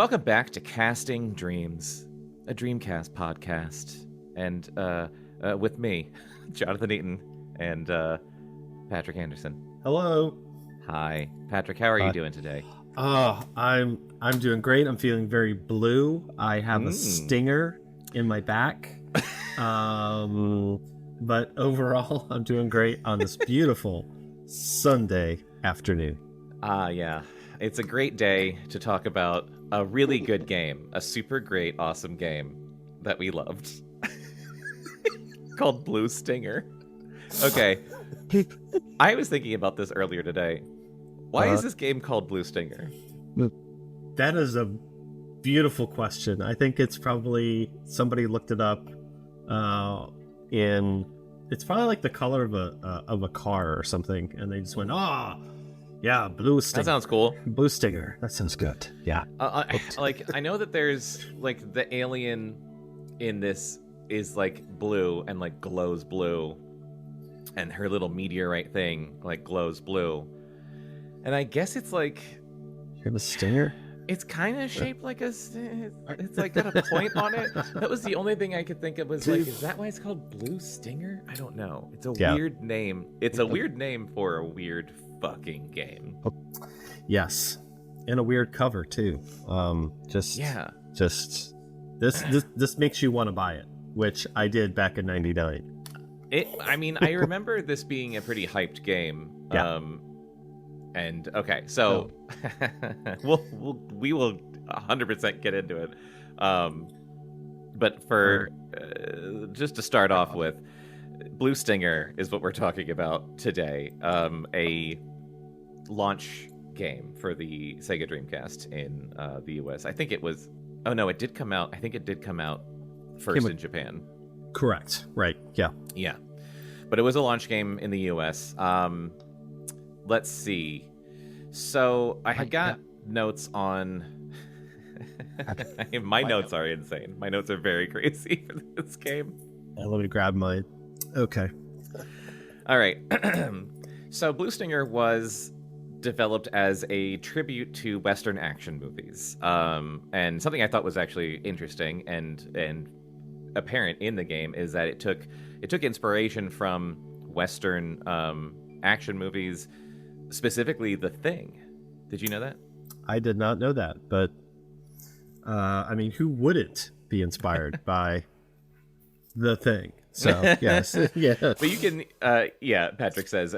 Welcome back to Casting Dreams, a Dreamcast podcast, and with me, Jonathan Eaton, and Patrick Anderson. Hello. Hi, Patrick. How are you doing today? I'm doing great. I'm feeling very blue. I have a stinger in my back. But overall, I'm doing great on this beautiful Sunday afternoon. Yeah. It's a great day to talk about a really good game, a super great, awesome game that we loved called Blue Stinger. Okay. I was thinking about this earlier today. Why is this game called Blue Stinger? That is a beautiful question. I think it's probably somebody looked it up it's probably like the color of a car or something, and they just went, yeah, Blue Stinger. That sounds cool. Blue Stinger. That sounds good. Yeah. I know that there's like the alien in this is like blue and like glows blue, and her little meteorite thing like glows blue, and I guess it's like you have a stinger. It's kind of shaped like it's like got a point on it. That was the only thing I could think of was like, is that why it's called Blue Stinger? I don't know. It's a weird name. It's a weird name for a weird fucking game. Yes, and a weird cover too. This makes you want to buy it, which I did back in '99. I remember this being a pretty hyped game. Yeah. And okay, so we will 100% get into it. But for just to start off with, Blue Stinger is what we're talking about today. A launch game for the Sega Dreamcast in the US. I think it was. Oh no, it did come out. I think it did come out first in Japan. Correct. Right. Yeah. Yeah. But it was a launch game in the US. Let's see. So I got notes on. My notes are insane. My notes are very crazy for this game. Let me grab mine. Okay. All right. So Blue Stinger was developed as a tribute to Western action movies, and something I thought was actually interesting and apparent in the game is that it took inspiration from Western action movies. Specifically, The Thing. Did you know that? I did not know that, but who wouldn't be inspired by The Thing? So yes, yeah. But you can, Patrick says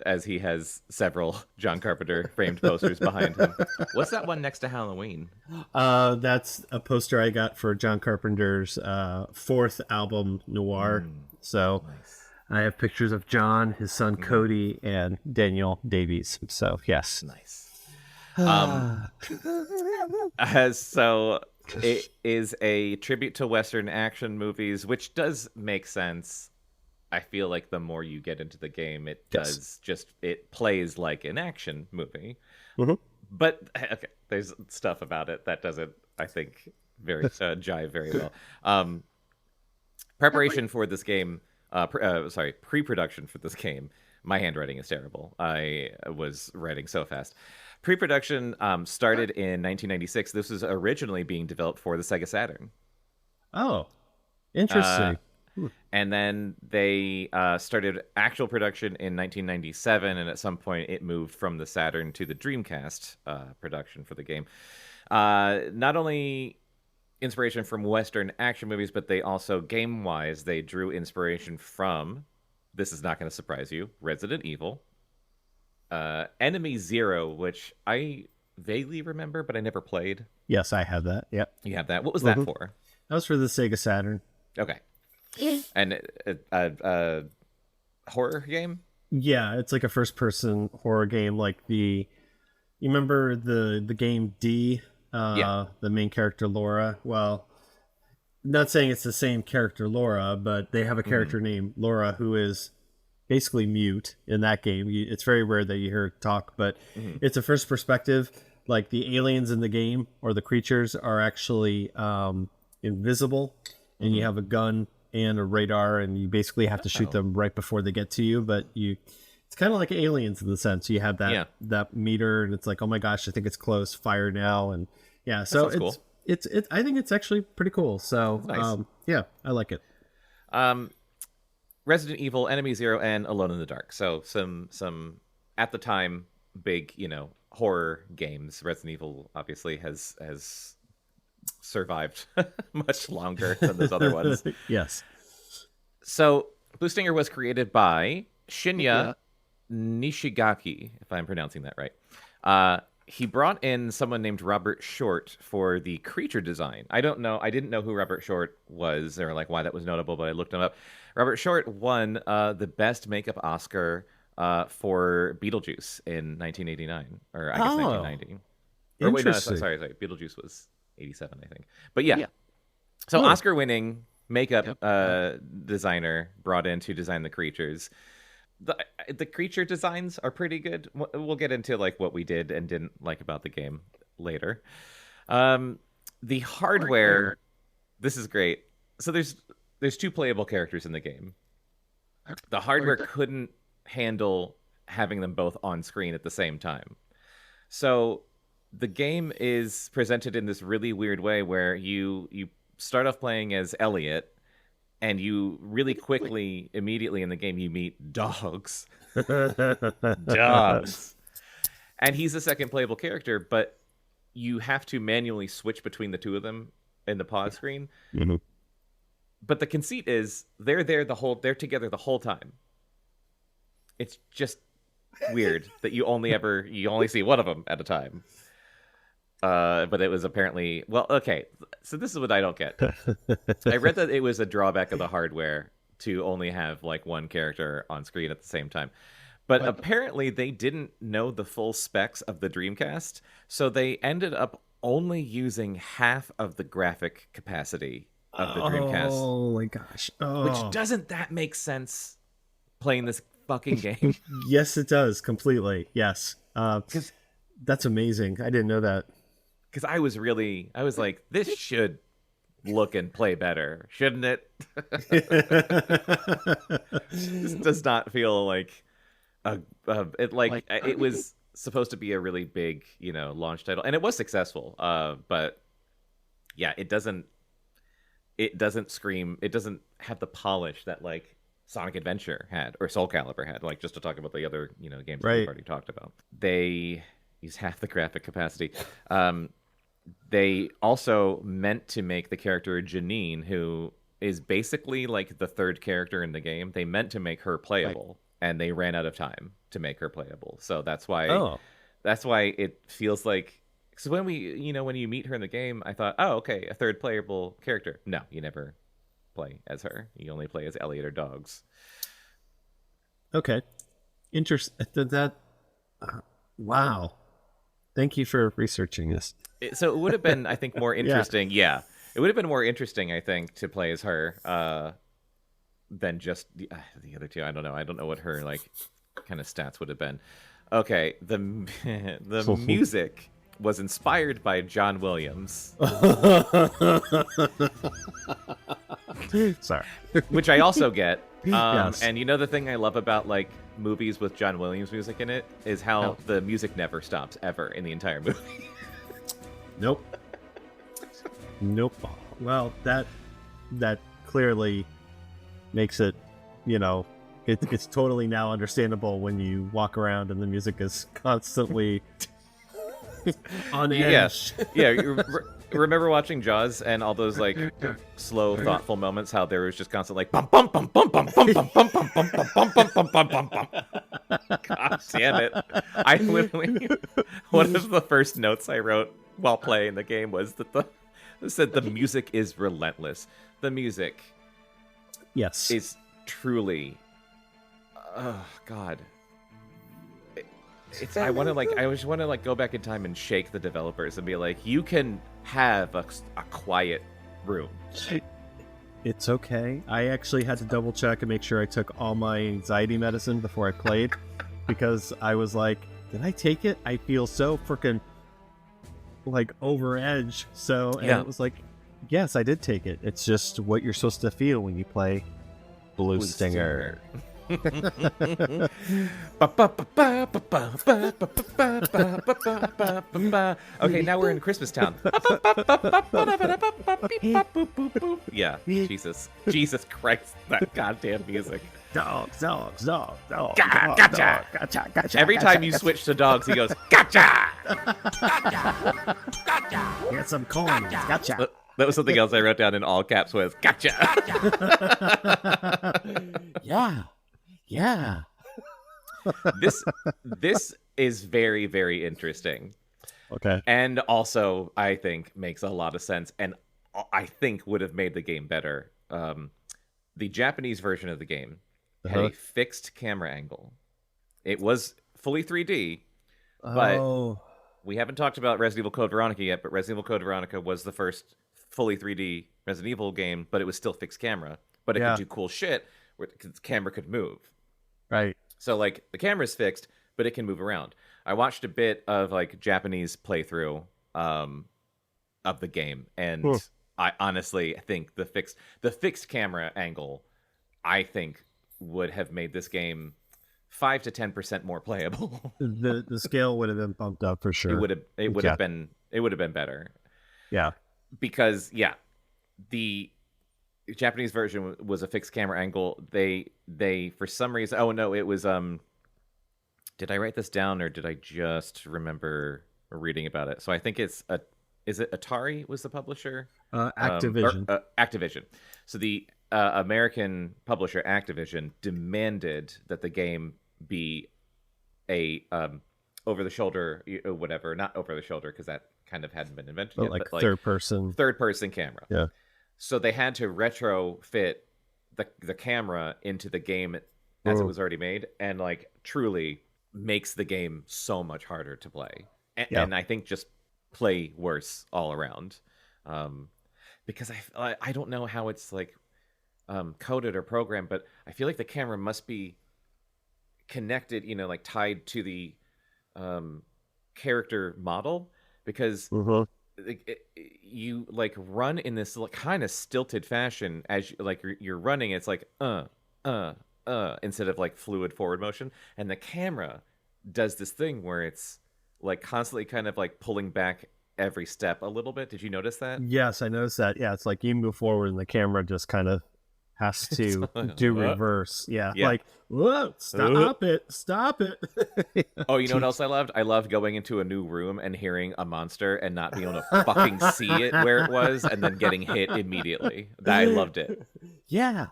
as he has several John Carpenter framed posters behind him. What's that one next to Halloween? That's a poster I got for John Carpenter's fourth album, Noir. So. Nice. I have pictures of John, his son Cody, and Daniel Davies. So, yes. Nice. So it is a tribute to Western action movies, which does make sense. I feel like the more you get into the game, it plays like an action movie. Mm-hmm. But, okay, there's stuff about it that doesn't, I think, very jive very well. Preparation for this game... pre-production for this game. My handwriting is terrible. I was writing so fast. Pre-production started in 1996. This was originally being developed for the Sega Saturn. Oh, interesting. And then they started actual production in 1997, and at some point it moved from the Saturn to the Dreamcast production for the game. Not only inspiration from Western action movies, but they also, game-wise, they drew inspiration from, this is not going to surprise you, Resident Evil, Enemy Zero, which I vaguely remember, but I never played. Yes, I have that. Yep. You have that. What was that for? That was for the Sega Saturn. Okay. And a horror game? Yeah, it's like a first-person horror game, like you remember the game D? The main character Laura. Well, not saying it's the same character Laura, but they have a character named Laura who is basically mute in that game. It's very rare that you hear her talk, but it's a first perspective. Like the aliens in the game or the creatures are actually invisible, and you have a gun and a radar, and you basically have to shoot them right before they get to you. But it's kind of like Aliens in the sense you have that meter, and it's like, oh my gosh, I think it's close, fire now, and Yeah, That so sounds cool. it's I think it's actually pretty cool. So That's nice. yeah, I like it. Um, Resident Evil, Enemy Zero, and Alone in the Dark. So some at the time big horror games. Resident Evil obviously has survived much longer than those other ones. Yes. So Blue Stinger was created by Shinya Yeah. Nishigaki, if I'm pronouncing that right. He brought in someone named Robert Short for the creature design. I didn't know who Robert Short was or like why that was notable, but I looked him up. Robert Short won the best makeup Oscar for Beetlejuice in 1989, or I guess Oh, 1990. Or wait, no, interesting. sorry. Beetlejuice was 87, I think. But yeah, Yeah. so Huh. Oscar-winning makeup Yep. designer brought in to design the creatures. The creature designs are pretty good. We'll get into like what we did and didn't like about the game later. Um, the hardware. This is great. So there's two playable characters in the game. The hardware couldn't handle having them both on screen at the same time. So the game is presented in this really weird way where you start off playing as Elliot, and you really quickly, immediately in the game, you meet dogs. Dogs. And he's the second playable character, but you have to manually switch between the two of them in the pause screen. Mhm. But the conceit is they're together the whole time. It's just weird that you only see one of them at a time. But it was apparently okay. So this is what I don't get. I read that it was a drawback of the hardware to only have like one character on screen at the same time. But apparently they didn't know the full specs of the Dreamcast, so they ended up only using half of the graphic capacity of the Dreamcast. Oh my gosh. Oh. Which doesn't that make sense playing this fucking game? Yes, it does completely. Yes. That's amazing. I didn't know that. Because I was like, this should look and play better, shouldn't it? This does not feel like it was supposed to be a really big, launch title, and it was successful. But yeah, it doesn't scream. It doesn't have the polish that like Sonic Adventure had or Soul Calibur had. Like just to talk about the other, games that we've already talked about. They use half the graphic capacity. They also meant to make the character Janine, who is basically like the third character in the game. They meant to make her playable, and they ran out of time to make her playable. So that's why it feels like. So when when you meet her in the game, I thought, oh, okay, a third playable character. No, you never play as her. You only play as Elliot or dogs. Okay. Interesting. Wow. Thank you for researching this. So it would have been, I think, more interesting. Yeah. It would have been more interesting, I think, to play as her than just the other two. I don't know. I don't know what her like kind of stats would have been. Okay, the music was inspired by John Williams. Sorry. Which I also get. Yes. And the thing I love about like movies with John Williams music in it is how the music never stops ever in the entire movie. Nope. Well, that clearly makes it, it's totally now understandable when you walk around and the music is constantly on edge. Yeah. Remember watching Jaws and all those like slow, thoughtful moments? How there was just constant like bum bum bum bum bum bum bum bum bum bum bum bum bum bum bum bum bum. God damn it! I literally one of the first notes I wrote while playing the game was that it said the music is relentless. The music, Yes, is truly, oh God. I just want to go back in time and shake the developers and be like, you can have a quiet room. it's okay. I actually had to double check and make sure I took all my anxiety medicine before I played because I was like, did I take it? I feel so freaking like over edge. And it was like, yes, I did take it. It's just what you're supposed to feel when you play Blue Stinger. Okay, now we're in Christmas Town. Yeah, Jesus Christ, that goddamn music. Dogs, dogs, dogs, dogs, Gotcha. gotcha. Every time you switch to dogs, he goes, gotcha. Get some coins, gotcha. That was something else I wrote down in all caps was gotcha. Yeah. This is very, very interesting. Okay. And also, I think, makes a lot of sense, and I think would have made the game better. The Japanese version of the game had a fixed camera angle. It was fully 3D, but we haven't talked about Resident Evil Code Veronica yet, but Resident Evil Code Veronica was the first fully 3D Resident Evil game, but it was still fixed camera. But it could do cool shit where the camera could move. Right. So, like, the camera's fixed, but it can move around. I watched a bit of, like, Japanese playthrough of the game, and I honestly think the fixed camera angle, I think, would have made this game 5 to 10% more playable. the scale would have been bumped up for sure. It would have been better. Yeah. Because the Japanese version was a fixed camera angle. They for some reason, oh no, it was did I write this down or did I just remember reading about it? So I think is it Atari was the publisher? Activision. Activision. So the American publisher Activision demanded that the game be a over the shoulder, whatever, not over the shoulder because that kind of hadn't been invented yet, like but like third person camera. Yeah. So they had to retrofit the camera into the game as it was already made, and like truly makes the game so much harder to play, and I think just play worse all around. Because I don't know how it's like coded or programmed, but I feel like the camera must be connected, like tied to the character model, because you like run in this kind of stilted fashion as you're running. It's like instead of like fluid forward motion, and the camera does this thing where it's like constantly kind of like pulling back every step a little bit. Did you notice that? Yes, I noticed that. Yeah, it's like you move forward and the camera just kind of has to do reverse. Yeah. Like, whoa, stop it. Oh, you know what else I loved? I loved going into a new room and hearing a monster and not being able to fucking see it where it was, and then getting hit immediately. I loved it. Yeah.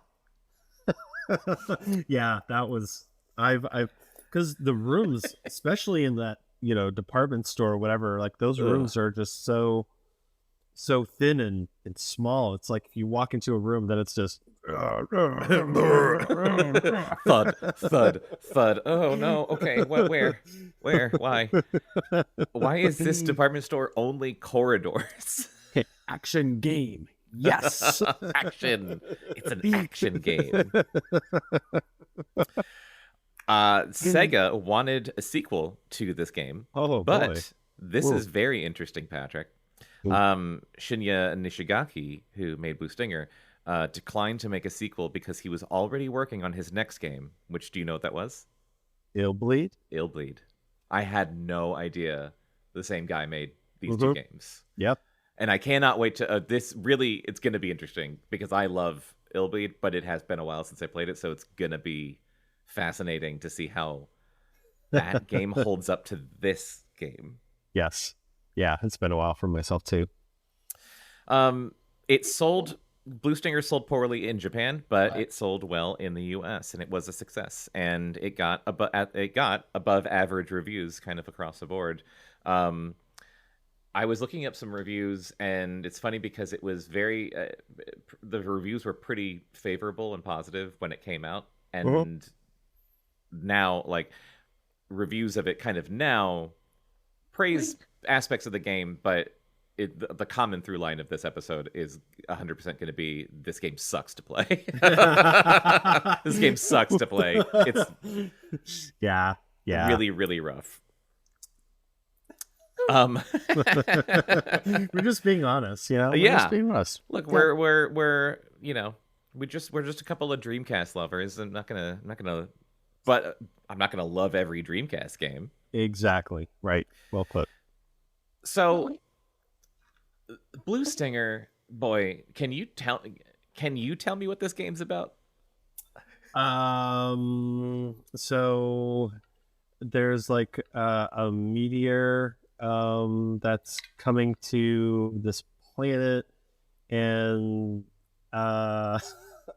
Yeah, that was I've because the rooms, especially in that department store or whatever, like those rooms are just so thin and small. It's like if you walk into a room, then it's just thud, thud, thud. Oh no. Okay. What? Where? Why is this department store only corridors? Action game. Yes. Action. It's an action game. Sega wanted a sequel to this game. Oh, but boy. This is very interesting, Patrick. Shinya Nishigaki, who made Blue Stinger, declined to make a sequel because he was already working on his next game. Which, do you know what that was? Illbleed? Illbleed. I had no idea the same guy made these two games. Yep. And I cannot wait to this. Really, it's going to be interesting because I love Illbleed, but it has been a while since I played it, so it's going to be fascinating to see how that game holds up to this game. Yes. Yeah, it's been a while for myself too. Blue Stinger sold poorly in Japan, but it sold well in the US, and it was a success, and it got above average reviews kind of across the board. I was looking up some reviews, and it's funny because it was very the reviews were pretty favorable and positive when it came out, and now like reviews of it kind of now praise aspects of the game, but the common through line of this episode is 100% going to be this game sucks to play. This game sucks to play. It's really, really rough. We're just being honest, We're just being honest. Look, we're we're just a couple of Dreamcast lovers. But I'm not gonna love every Dreamcast game. Exactly. Right. Well put. So, Blue Stinger, boy, can you tell me what this game's about? So there's like a meteor that's coming to this planet, and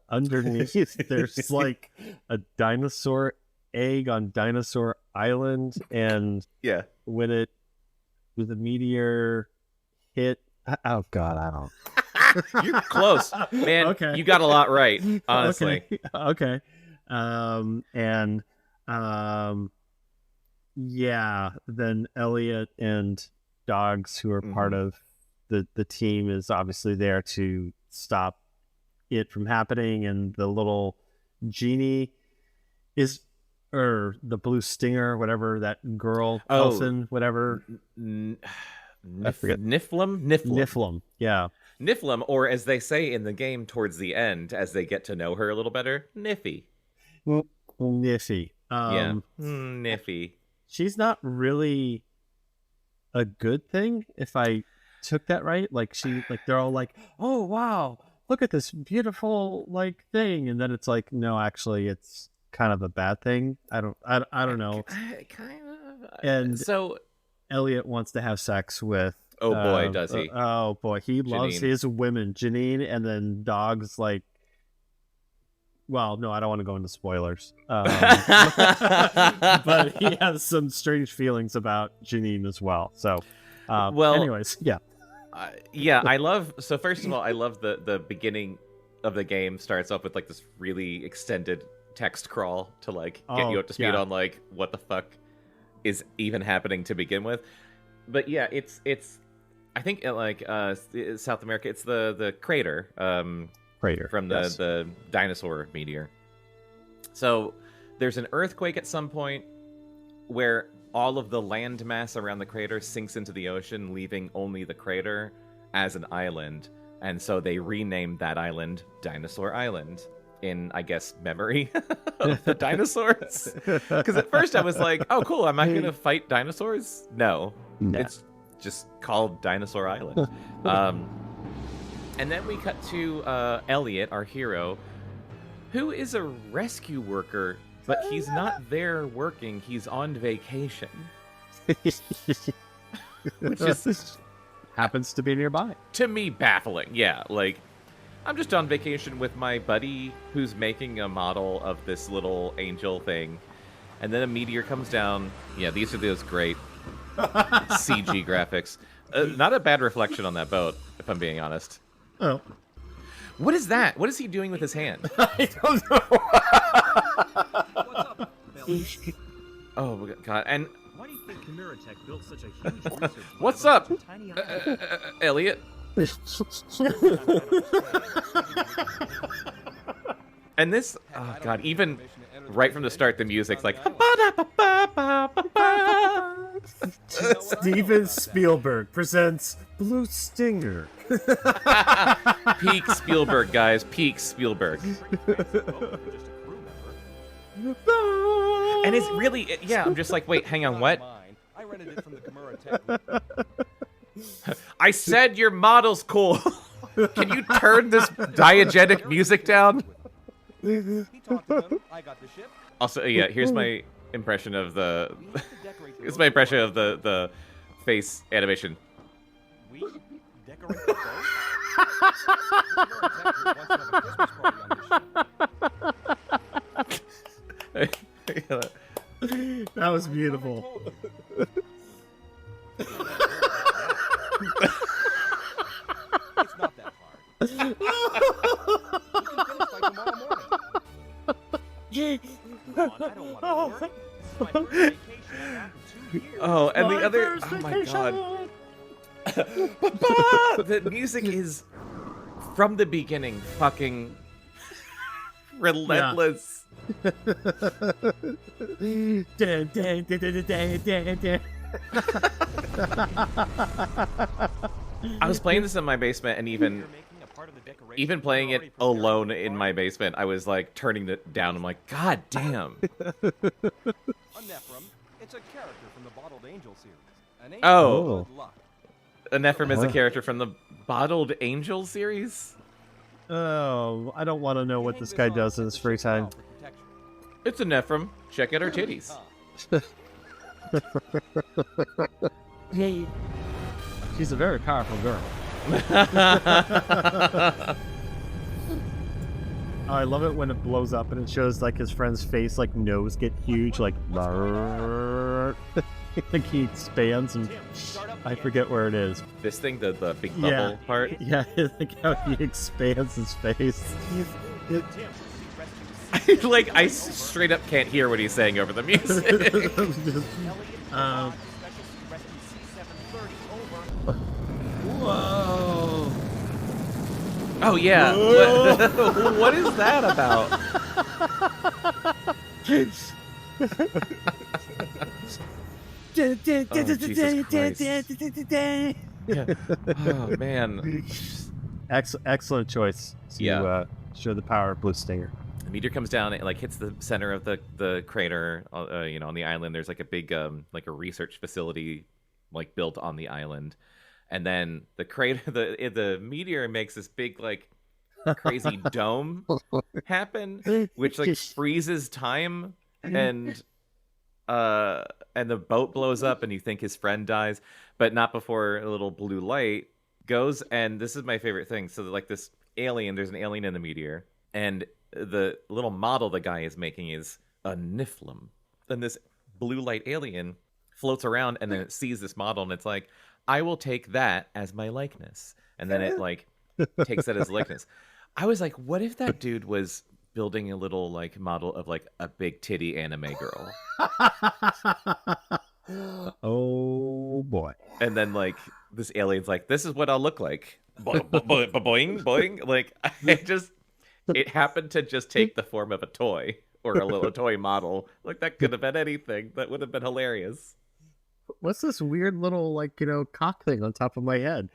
underneath there's like a dinosaur egg on Dinosaur Island, and Yeah. when the meteor hit, oh god, I don't. You're close, man. Okay. You got a lot right, honestly. Okay. And yeah, then Elliot and Dogs, who are part of the team, is obviously there to stop it from happening, and the little genie is, or the Blue Stinger, whatever that girl, Elson, whatever. I forget. Niflum. Yeah. Niflum, or as they say in the game towards the end, as they get to know her a little better, Niffy. Niffy. Yeah. Niffy. She's not really a good thing, if I took that right. Like they're all like, oh wow, look at this beautiful like thing, and then it's like, no, actually it's kind of a bad thing. I don't know. Kind of. And so Elliot wants to have sex with, oh boy, does he. Oh boy, he loves his women, Janine, and then Dogs like, well, no, I don't want to go into spoilers. But he has some strange feelings about Janine as well. So, anyways, yeah. I love, so first of all, I love the beginning of the game starts off with like this really extended text crawl to like get you up to speed on like what the fuck is even happening to begin with. But yeah, it's I think like South America, it's the crater. Crater from the dinosaur meteor. So there's an earthquake at some point where all of the land mass around the crater sinks into the ocean, leaving only the crater as an island. And so they renamed that island Dinosaur Island in, I guess, memory of the dinosaurs. Because at first I was like, oh cool, am I going to fight dinosaurs? No. It's just called Dinosaur Island. And then we cut to Elliot, our hero, who is a rescue worker, but he's not there working. He's on vacation. Which is happens to be nearby. To me, baffling. Yeah, like, I'm just on vacation with my buddy who's making a model of this little angel thing. And then a meteor comes down. Yeah, these are those great CG graphics. Not a bad reflection on that boat, if I'm being honest. Oh. What is that? What is he doing with his hand? I don't know. What's up, Billy? Oh, God. And why do you think Tech built such a huge research what's up, tiny Elliot? And this, oh, God, even right from the start, the music's like... Steven Spielberg presents Blue Stinger. Peak Spielberg, guys. Peak Spielberg. And it's really... Yeah, I'm just like, wait, hang on, what? I rented it from the I said your model's cool. Can you turn this diegetic music down? He talked to them. I got the ship. Also, yeah, here's my impression of the... Here's my impression of the face animation. We decorate the boat? That was beautiful. It's not that hard. We can finish by tomorrow morning. Come on, I don't want to work. This is my first vacation after 2 years. Oh, and the other... Oh, my God. The music is, from the beginning, fucking relentless. I was playing this in my basement, and even part of the decoration. Even playing it alone in my basement, I was like turning it down. I'm like, God damn. A Nephrim, it's a character from the Bottled Angel series. An angel Oh. of good luck. A Nephrim is a character from the Bottled Angel series? Oh, I don't want to know what this guy does in his free time. It's a Nephrim. Check out her titties. She's a very powerful girl. Oh, I love it when it blows up and it shows like his friend's face, like nose get huge, like like he expands and I forget where it is. This thing, the big bubble part? Yeah, like how he expands his face. Like, I straight up can't hear what he's saying over the music. Whoa! Oh, yeah. What is that about? Oh, Jesus Christ. Yeah. Oh, man. Excellent choice to show the power of Blue Stinger. The meteor comes down, it like hits the center of the crater. On the island, there's like a big like a research facility like built on the island, and then the crater, the meteor makes this big like crazy dome happen, which like freezes time, and the boat blows up, and you think his friend dies, but not before a little blue light goes. And this is my favorite thing. So like this alien, there's an alien in the meteor, and the little model the guy is making is a Niflum. Then this blue light alien floats around, and then it sees this model, and it's like, I will take that as my likeness. And then it like takes that as likeness. I was like, what if that dude was building a little like model of like a big titty anime girl? Oh boy. And then like this alien's like, this is what I'll look like. Boing, boing. Like, it happened to just take the form of a toy or a little toy model. Like, that could have been anything. That would have been hilarious. What's this weird little cock thing on top of my head?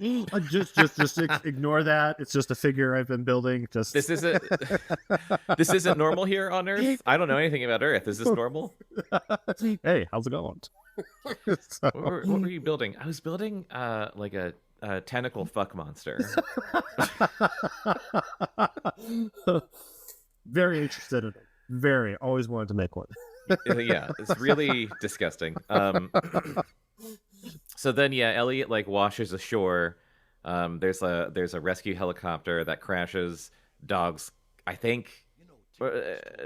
Just ignore that. It's just a figure I've been building. Just this isn't normal here on Earth. I don't know anything about Earth. Is this normal? Hey, how's it going? What were you building? I was building like a tentacle fuck monster. Very interested in it. Very. Always wanted to make one. Yeah, it's really disgusting. So then, Elliot like washes ashore. There's a rescue helicopter that crashes. Dogs, I think,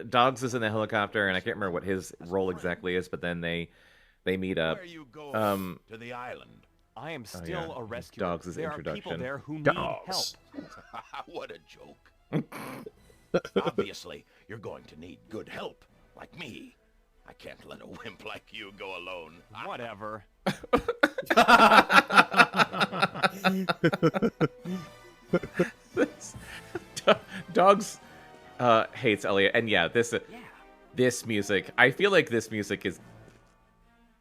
Dogs is in the helicopter, and I can't remember what his role exactly is. But then they meet up. Where you going? To the island. I am still a rescuer. Dogs' there introduction. Are people there who need Dogs. help. What a joke. Obviously, you're going to need good help, like me. I can't let a wimp like you go alone. Whatever. Dogs hates Elliot, and this music. I feel like this music is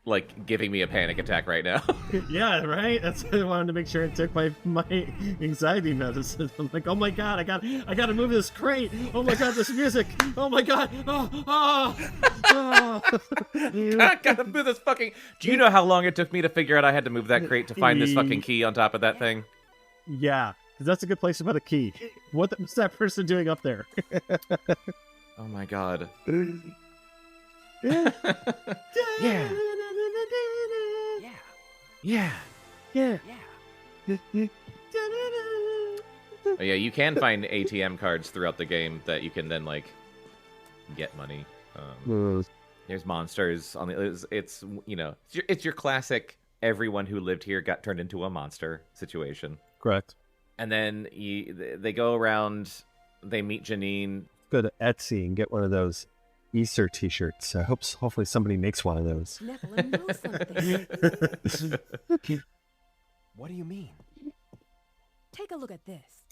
like giving me a panic attack right now. Yeah, right. That's why I wanted to make sure I took my anxiety medicine. I'm like, oh my god, I got to move this crate. Oh my god, this music. Oh my god. I gotta move this fucking. Do you know how long it took me to figure out I had to move that crate to find this fucking key on top of that thing? Yeah, because that's a good place to put a key. What's that person doing up there? Oh my god. Yeah. Yeah. Yeah. Yeah. Oh, yeah, you can find ATM cards throughout the game that you can then like get money. There's monsters on the. It's it's your classic. Everyone who lived here got turned into a monster situation. Correct. And then they go around. They meet Janine. Go to Etsy and get one of those Easter T-shirts. Hopefully somebody makes one of those. Nephilim knows something. What do you mean? Take a look at this.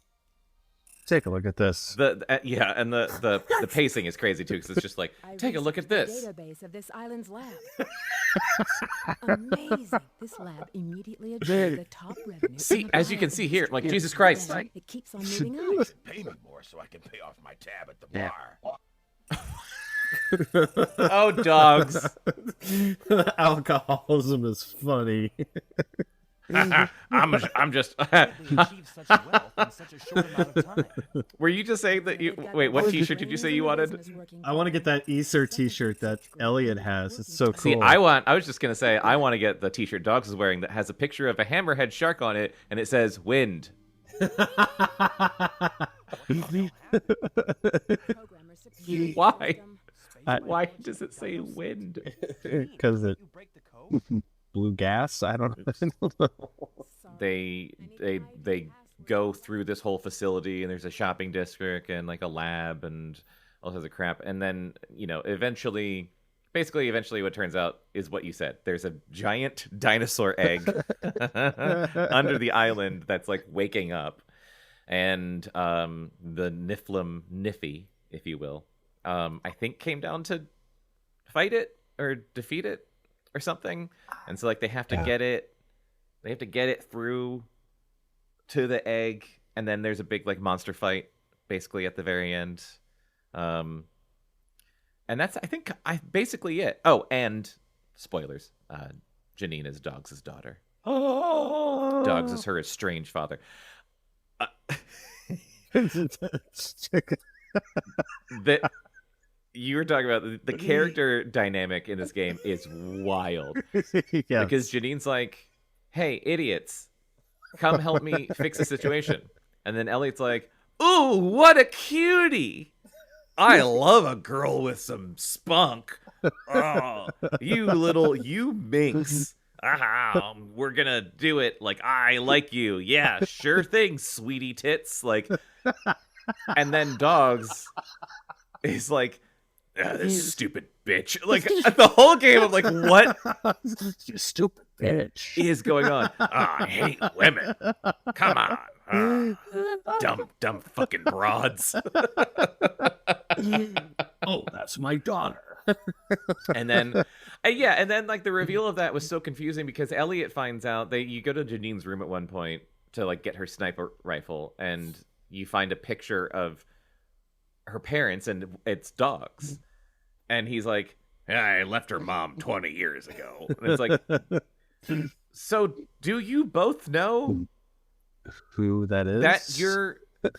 Take a look at this. Yeah, and the pacing is crazy too, because it's just like, take a look at this. The database of this island's lab. Amazing. This lab immediately achieved the top revenue. See, as you can see here, like, Jesus Christ. Then it keeps on moving up. Pay me more so I can pay off my tab at the bar. Oh, dogs. Alcoholism is funny. I'm just. They achieve such wealth in such a short amount of time. Were you just saying that you? Wait, what T-shirt did you say you wanted? I want to get that Easter T-shirt that Elliot has. It's so cool. See, I was just gonna say I want to get the T-shirt Dogs is wearing that has a picture of a hammerhead shark on it, and it says "Wind." Why? Why does it say "Wind"? Because it You break the code? blue gas. I don't know. They go through this whole facility, and there's a shopping district and like a lab and all sorts of crap, and then eventually what turns out is what you said. There's a giant dinosaur egg under the island that's like waking up, and the Niffy, if you will, I think came down to fight it or defeat it or something, and so like they have to get it through to the egg, and then there's a big like monster fight basically at the very end. And that's, I think, basically it. Oh, and spoilers. Janine is Dogs' daughter. Oh, Dogs is her estranged father. That you were talking about the character dynamic in this game is wild. Yes. Because Janine's like, "Hey, idiots, come help me fix the situation," and then Elliot's like, "Ooh, what a cutie! I love a girl with some spunk. Oh, you minx. We're gonna do it like I like you. Yeah, sure thing, sweetie tits." Like, and then Dogs is like, "This stupid bitch." Like, the whole game, I'm like, what You stupid bitch. is going on? I hate women. Come on. Dumb fucking broads. Oh, that's my daughter. And then like the reveal of that was so confusing because Elliot finds out you go to Janine's room at one point to like get her sniper rifle, and you find a picture of her parents, and it's Dogs, and he's like, "I left her mom 20 years ago," and it's like, so do you both know Who that is?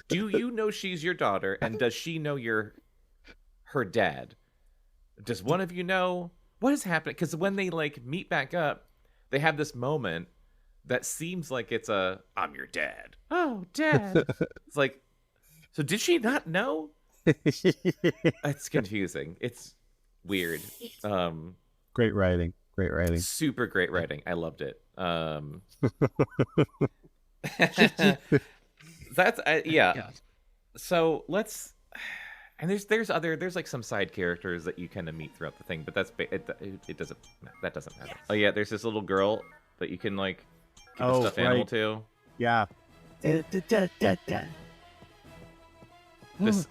do you know she's your daughter, and does she know you're her dad? Does one of you know what is happening? Because when they like meet back up, they have this moment that seems like it's "I'm your dad." Oh, dad. It's like, so did she not know? It's confusing. It's weird. Great writing. Great writing. Super great writing. I loved it. That's yeah. So let's, and there's like some side characters that you kind of meet throughout the thing, but it doesn't matter. Oh yeah, there's this little girl that you can like give a stuffed animal to. Yeah. This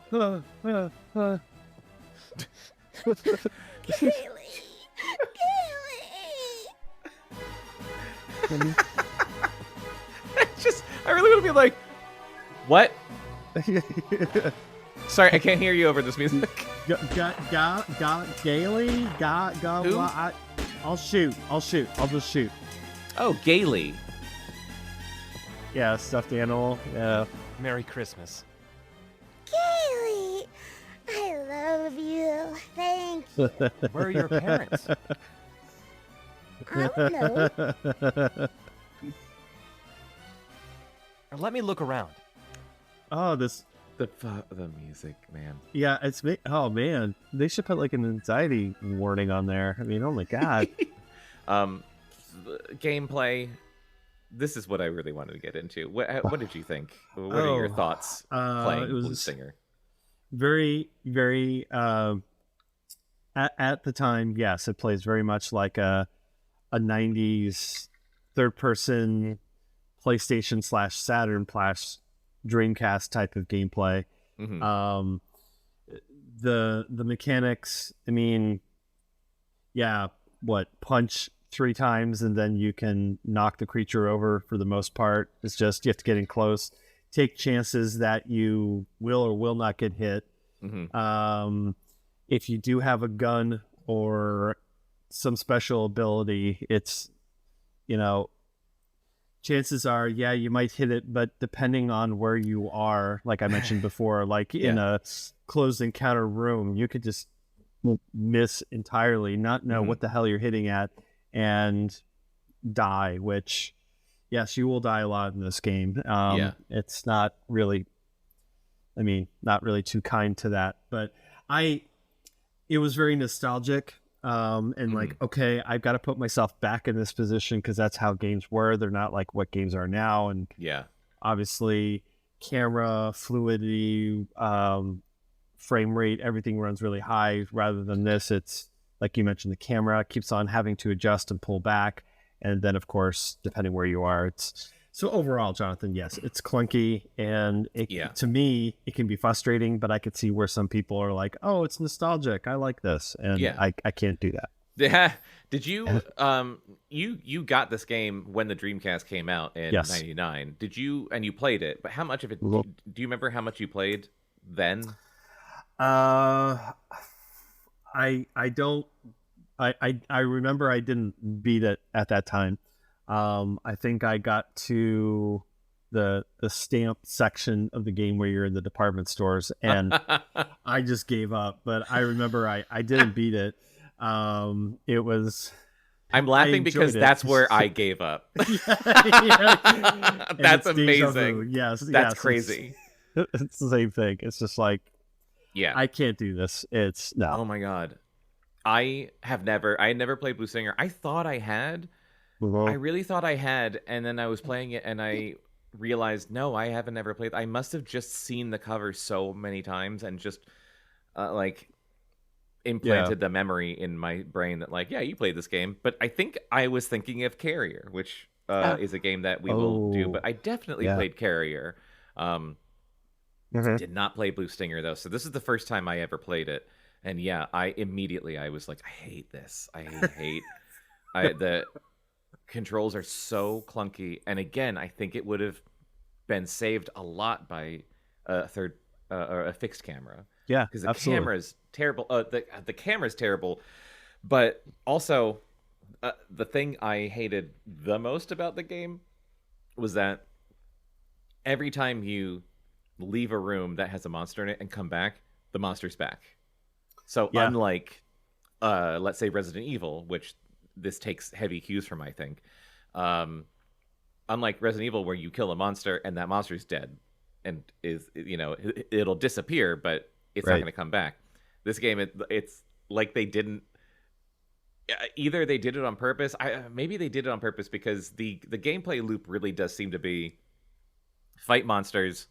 I really want to be like, what? Sorry, I can't hear you over this music. Gaily? Who? I'll shoot. I'll just shoot. Oh, Gaily. Yeah, stuffed animal. Yeah. Merry Christmas. Kaylee, I love you. Thank you. Where are your parents? I don't know. Let me look around. Oh, this. The music, man. Yeah, it's me. Oh man, they should put like an anxiety warning on there. I mean, oh my god. Gameplay. This is what I really wanted to get into. What did you think? What are your thoughts playing it was Blue Singer? Very, very. At the time, yes, it plays very much like a '90s third-person PlayStation /Saturn Dreamcast type of gameplay. Mhm. The mechanics, I mean, yeah, punch 3 times and then you can knock the creature over for the most part. It's just you have to get in close, take chances that you will or will not get hit. Mhm. If you do have a gun or some special ability, it's, chances are, yeah, you might hit it, but depending on where you are, like I mentioned before, like in a closed encounter room, you could just miss entirely, not know what the hell you're hitting at, and die, which, yes, you will die a lot in this game. It's not really, not really too kind to that, but it was very nostalgic. And like, okay, I've got to put myself back in this position because that's how games were. They're not like what games are now. And obviously camera fluidity, frame rate, everything runs really high. Rather than this, it's like you mentioned, the camera keeps on having to adjust and pull back. And then of course, depending where you are, it's so overall, Jonathan, yes, it's clunky, and to me, it can be frustrating, but I could see where some people are like, oh, it's nostalgic, I like this, and I can't do that. Yeah. Did you you got this game when the Dreamcast came out in '99? Did you, and you played it, but how much of it do you remember how much you played then? I don't. I remember I didn't beat it at that time. I think I got to the stamp section of the game where you're in the department stores, and I just gave up. But I remember I didn't beat it. It was. I'm laughing because that's where I gave up. That's amazing. Yes, that's crazy. It's the same thing. It's just like, I can't do this. It's no. Oh my god, I had never played Blue Singer. I thought I had. I really thought I had, and then I was playing it, and I realized, no, I haven't ever played. I must have just seen the cover so many times and just implanted the memory in my brain that like, yeah, you played this game. But I think I was thinking of Carrier, which is a game that we will do. But I definitely played Carrier. Did not play Blue Stinger though, so this is the first time I ever played it. And yeah, I was like, I hate this. I hate the controls are so clunky, and again, I think it would have been saved a lot by a third or a fixed camera. Yeah, because the camera is terrible. The camera is terrible, but also the thing I hated the most about the game was that every time you leave a room that has a monster in it and come back, the monster's back. So unlike, let's say Resident Evil, which this takes heavy cues from, I think. Unlike Resident Evil, where you kill a monster and that monster's dead and it'll disappear, but it's not going to come back. This game, it's like they didn't. Either they did it on purpose. Maybe they did it on purpose because the gameplay loop really does seem to be fight monsters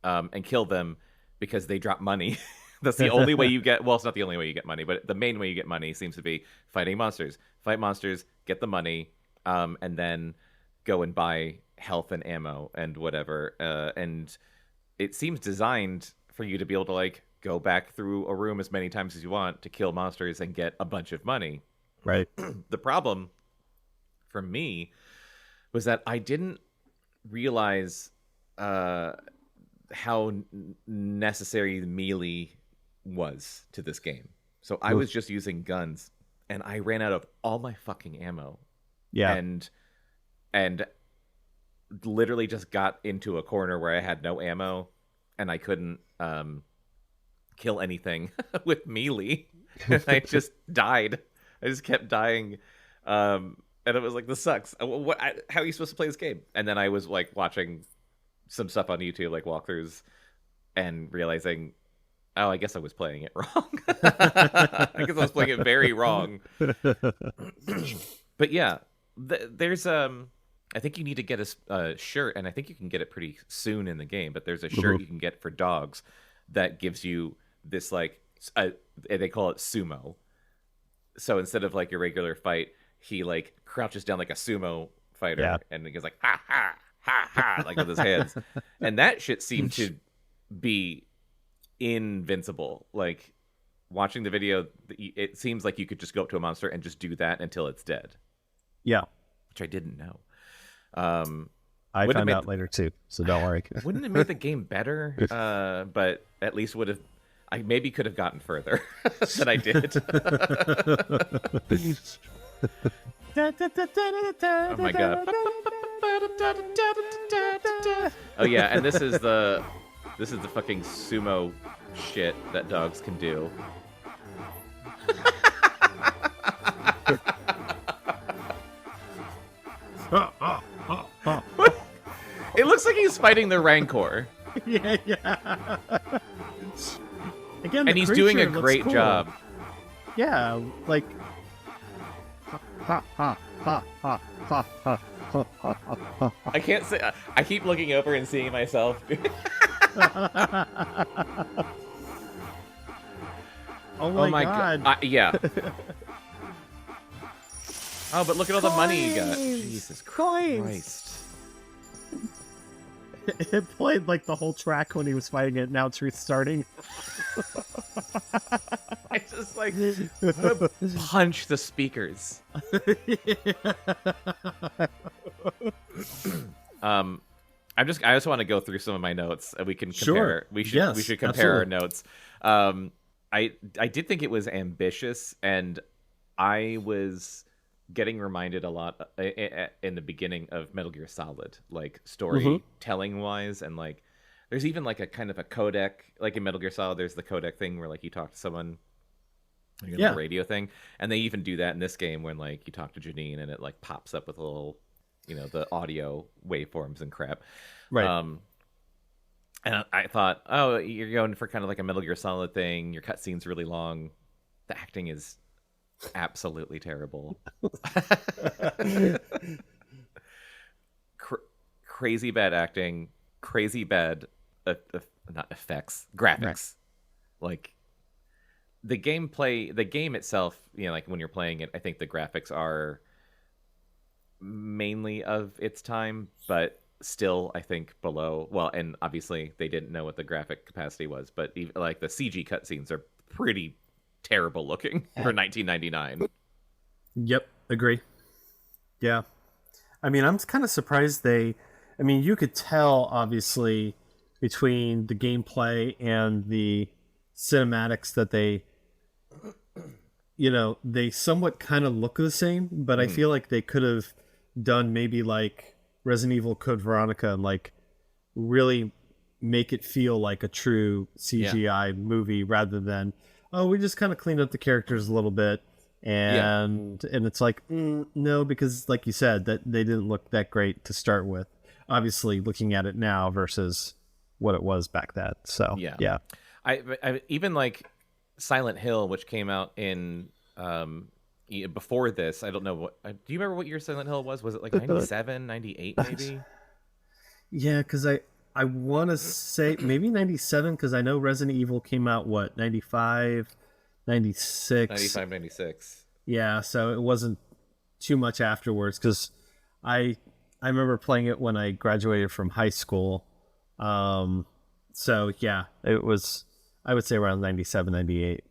and kill them because they drop money. That's the only way you get. Well, it's not the only way you get money, but the main way you get money seems to be fighting monsters. Fight monsters, get the money, and then go and buy health and ammo and whatever. And it seems designed for you to be able to like go back through a room as many times as you want to kill monsters and get a bunch of money. Right. The problem for me was that I didn't realize how necessary melee was to this game. So I was just using guns, and I ran out of all my fucking ammo. Yeah. And literally just got into a corner where I had no ammo, and I couldn't kill anything with melee. And I just died. I just kept dying. And it was like, this sucks. How are you supposed to play this game? And then I was like watching some stuff on YouTube, like walkthroughs, and realizing, oh, I guess I was playing it wrong. I guess I was playing it very wrong. But yeah, there's I think you need to get a shirt, and I think you can get it pretty soon in the game. But there's a shirt you can get for dogs that gives you this like they call it sumo. So instead of like your regular fight, he like crouches down like a sumo fighter, and he goes like ha ha ha ha, like with his hands, and that shit seemed to be invincible. Like watching the video, it seems like you could just go up to a monster and just do that until it's dead. Yeah, which I didn't know. I found out later too, so don't worry. Wouldn't it make the game better? But at least would have. I maybe could have gotten further than I did. Oh my god. Oh yeah, and this is the fucking sumo shit that dogs can do. It looks like he's fighting the Rancor. Yeah. Again, and he's doing a great job. Yeah, like. I can't say. I keep looking over and seeing myself. Oh my god. Yeah. Oh, but look at all the money he got. Jesus Christ. It played like the whole track when he was fighting it. Now it's restarting. I just like punch the speakers. I just want to go through some of my notes and we can compare. Sure. We should compare our notes. I did think it was ambitious, and I was getting reminded a lot in the beginning of Metal Gear Solid, like storytelling wise, and like there's even like a kind of a codec, like in Metal Gear Solid there's the codec thing where like you talk to someone, the radio thing, and they even do that in this game when like you talk to Janine and it like pops up with a little, the audio waveforms and crap, right? And I thought, oh, you're going for kind of like a Metal Gear Solid thing. Your cutscene's really long. The acting is absolutely terrible. Crazy bad acting, crazy bad not effects, graphics. Right. Like the game itself, like when you're playing it, I think the graphics are mainly of its time, but still I think below. Well, and obviously they didn't know what the graphic capacity was, but even, like the CG cutscenes are pretty terrible looking for 1999. Yep, agree. Yeah. I mean, I'm kind of surprised you could tell, obviously, between the gameplay and the cinematics that they somewhat kind of look the same, but I feel like they could have done maybe like Resident Evil Code Veronica and like really make it feel like a true CGI movie rather than, we just kind of cleaned up the characters a little bit, and it's like, no, because like you said, that they didn't look that great to start with. Obviously, looking at it now versus what it was back then. So yeah. I even like Silent Hill, which came out in before this. I don't know what. Do you remember what year Silent Hill was? Was it like 97, 98 maybe? Yeah, because I want to say maybe 97, because I know Resident Evil came out, 95, 96? 95, 96. Yeah, so it wasn't too much afterwards, because I remember playing it when I graduated from high school. So, yeah, it was, I would say around 97, 98.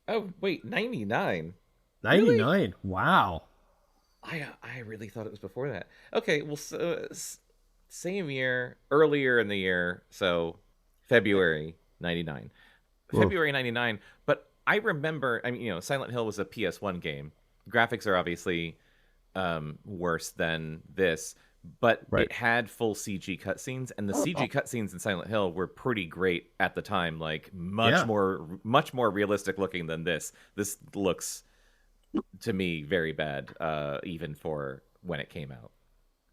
Oh, wait, 99? 99? Really? Wow. I really thought it was before that. Okay, well, same year, earlier in the year, so February 99. Whoa. February 99, but I remember, Silent Hill was a PS1 game. Graphics are obviously worse than this, but it had full CG cutscenes, and the CG cutscenes in Silent Hill were pretty great at the time, like much more realistic looking than this. This looks, to me, very bad, even for when it came out.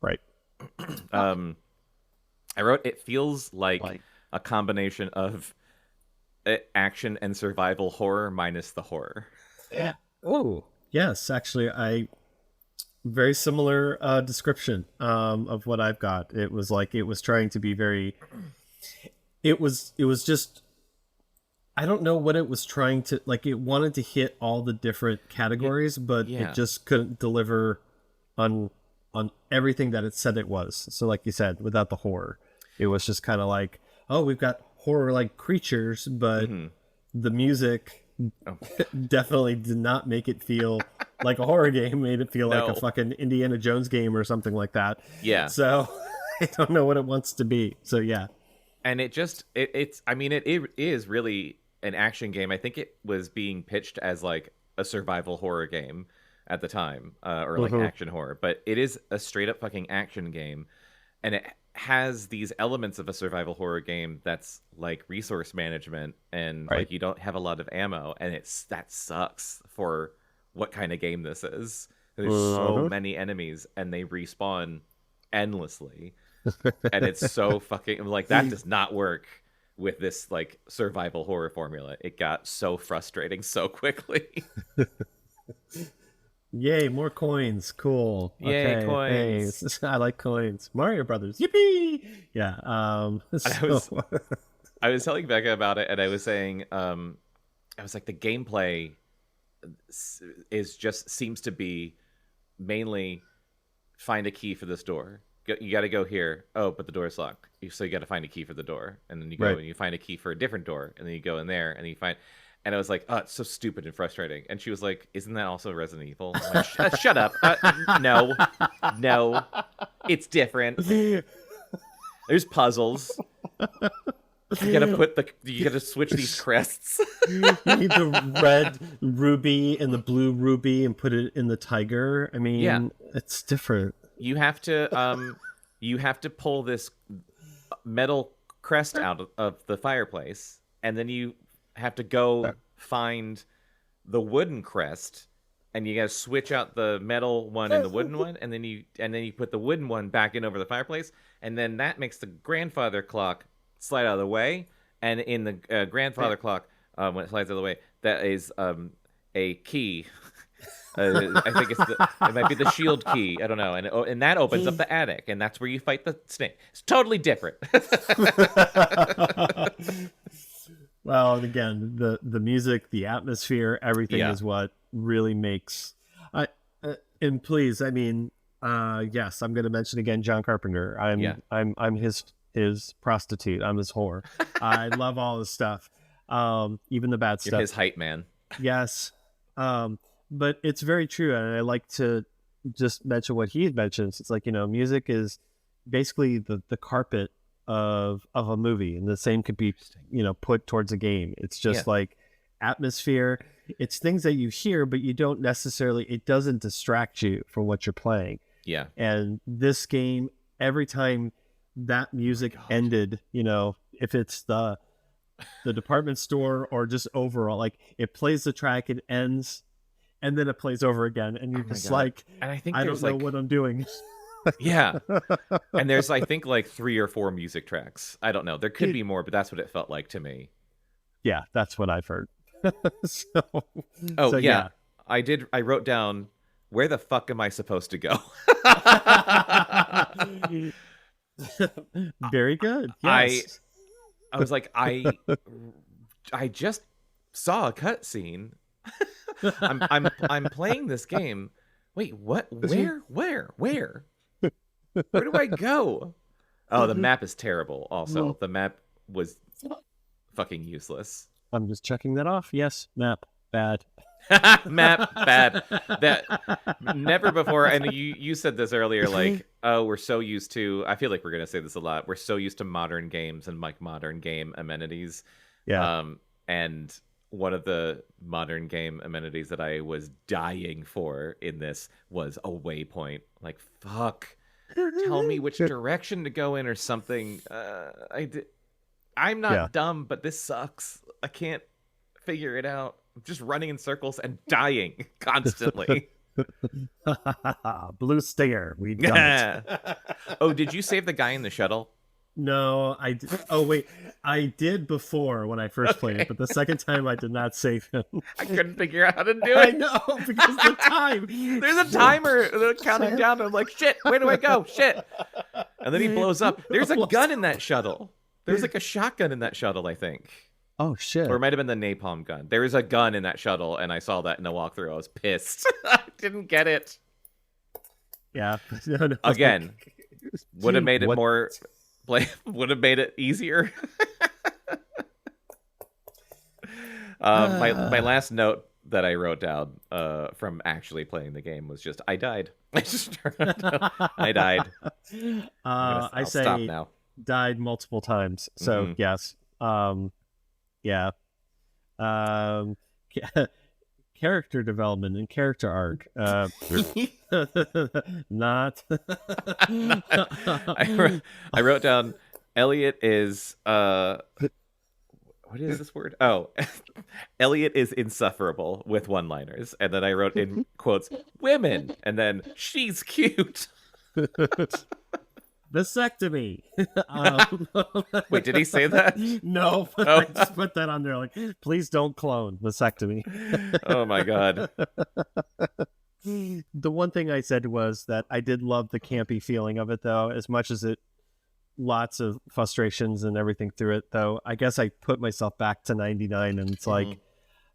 Right. I wrote, it feels like a combination of action and survival horror minus the horror. Yeah. Oh, yes. Actually, very similar description of what I've got. It was like it was trying to be very. It was just. I don't know what it was trying to like. It wanted to hit all the different categories, but it just couldn't deliver on on everything that it said it was. So like you said, without the horror, it was just kind of like, oh, we've got horror like creatures, but the music definitely did not make it feel like a horror game. Made it feel like a fucking Indiana Jones game or something like that. Yeah. So I don't know what it wants to be. So yeah. And it just it's I mean it is really an action game. I think it was being pitched as like a survival horror game at the time, or like action horror, but it is a straight up fucking action game, and it has these elements of a survival horror game that's like resource management, and like you don't have a lot of ammo, and that sucks for what kind of game this is. There's so many enemies and they respawn endlessly. And it's so fucking like that does not work with this like survival horror formula. It got so frustrating so quickly. Yay, more coins. Cool. Yay, okay. coins. Hey, I like coins. Mario Brothers. Yippee! Yeah. I was telling Becca about it, and I was saying, I was like, the gameplay seems to be mainly find a key for this door. You got to go here. Oh, but the door's locked. So you got to find a key for the door, and then you go and you find a key for a different door, and then you go in there and you find. And I was like, oh, it's so stupid and frustrating. And she was like, isn't that also Resident Evil? I'm like, shut up. No, it's different. There's puzzles. You gotta switch these crests. You need the red ruby and the blue ruby and put it in the tiger. I mean, it's different. You have to pull this metal crest out of the fireplace, and then you have to go find the wooden crest, and you gotta switch out the metal one and the wooden one, and then you put the wooden one back in over the fireplace, and then that makes the grandfather clock slide out of the way, and in the grandfather clock, when it slides out of the way, that is a key. I think it might be the shield key. I don't know, and that opens up the attic, and that's where you fight the snake. It's totally different. Well, again, the music, the atmosphere, everything is what really makes. And please, I mean, yes, I'm going to mention again John Carpenter. I'm his prostitute. I'm his whore. I love all his stuff, even the bad stuff. You're his hype man. Yes, but it's very true, and I like to just mention what he mentions. It's like, music is basically the carpet of a movie, and the same could be put towards a game. It's just like atmosphere. It's things that you hear, but you don't necessarily. It doesn't distract you from what you're playing. Yeah. And this game, every time that music ended, if it's the department store or just overall, like it plays the track, it ends, and then it plays over again, and you're just like, and I think I don't know what I'm doing. Yeah. And there's, I think, like 3 or 4 music tracks. I don't know. There could be more, but that's what it felt like to me. Yeah, that's what I've heard. Yeah. I wrote down, where the fuck am I supposed to go? Very good. Yes. I was like, I just saw a cutscene. I'm playing this game. Wait, what? Where? Where do I go? Oh, the map is terrible. Also, the map was fucking useless. I'm just checking that off. Yes, map bad. Map bad. That never before. And you said this earlier, like, oh, we're so used to. I feel like we're gonna say this a lot. We're so used to modern games and like modern game amenities. Yeah. And one of the modern game amenities that I was dying for in this was a waypoint. Like, fuck. Tell me which direction to go in or something. I'm not dumb, but this sucks. I can't figure it out. I'm just running in circles and dying constantly. Blue Stinger. We done it. Oh, did you save the guy in the shuttle? No, oh wait, I did before when I first played it, but the second time I did not save him. I couldn't figure out how to do it. I know, because the time. There's a timer counting down. I'm like, shit, where do I go? Shit. And then he blows up. There's a gun in that shuttle. There's like a shotgun in that shuttle, I think. Oh, shit. Or it might have been the napalm gun. There is a gun in that shuttle, and I saw that in the walkthrough. I was pissed. I didn't get it. Yeah. No, no, Again, would have made it what- more would have made it easier. My last note that I wrote down from actually playing the game was just I died. I died. I'll say stop now. died multiple times. So yes. Yeah. Character development and character arc. Not. I wrote down Elliot is what is this word? Oh, Elliot is insufferable with one-liners, and then I wrote in quotes women, and then she's cute. Vasectomy. Wait, did he say that? No, but I just put that on there. Like, please don't clone vasectomy. Oh my god. The one thing I said was that I did love the campy feeling of it, though, as much as it lots of frustrations and everything through it. Though I guess I put myself back to 99, and it's like,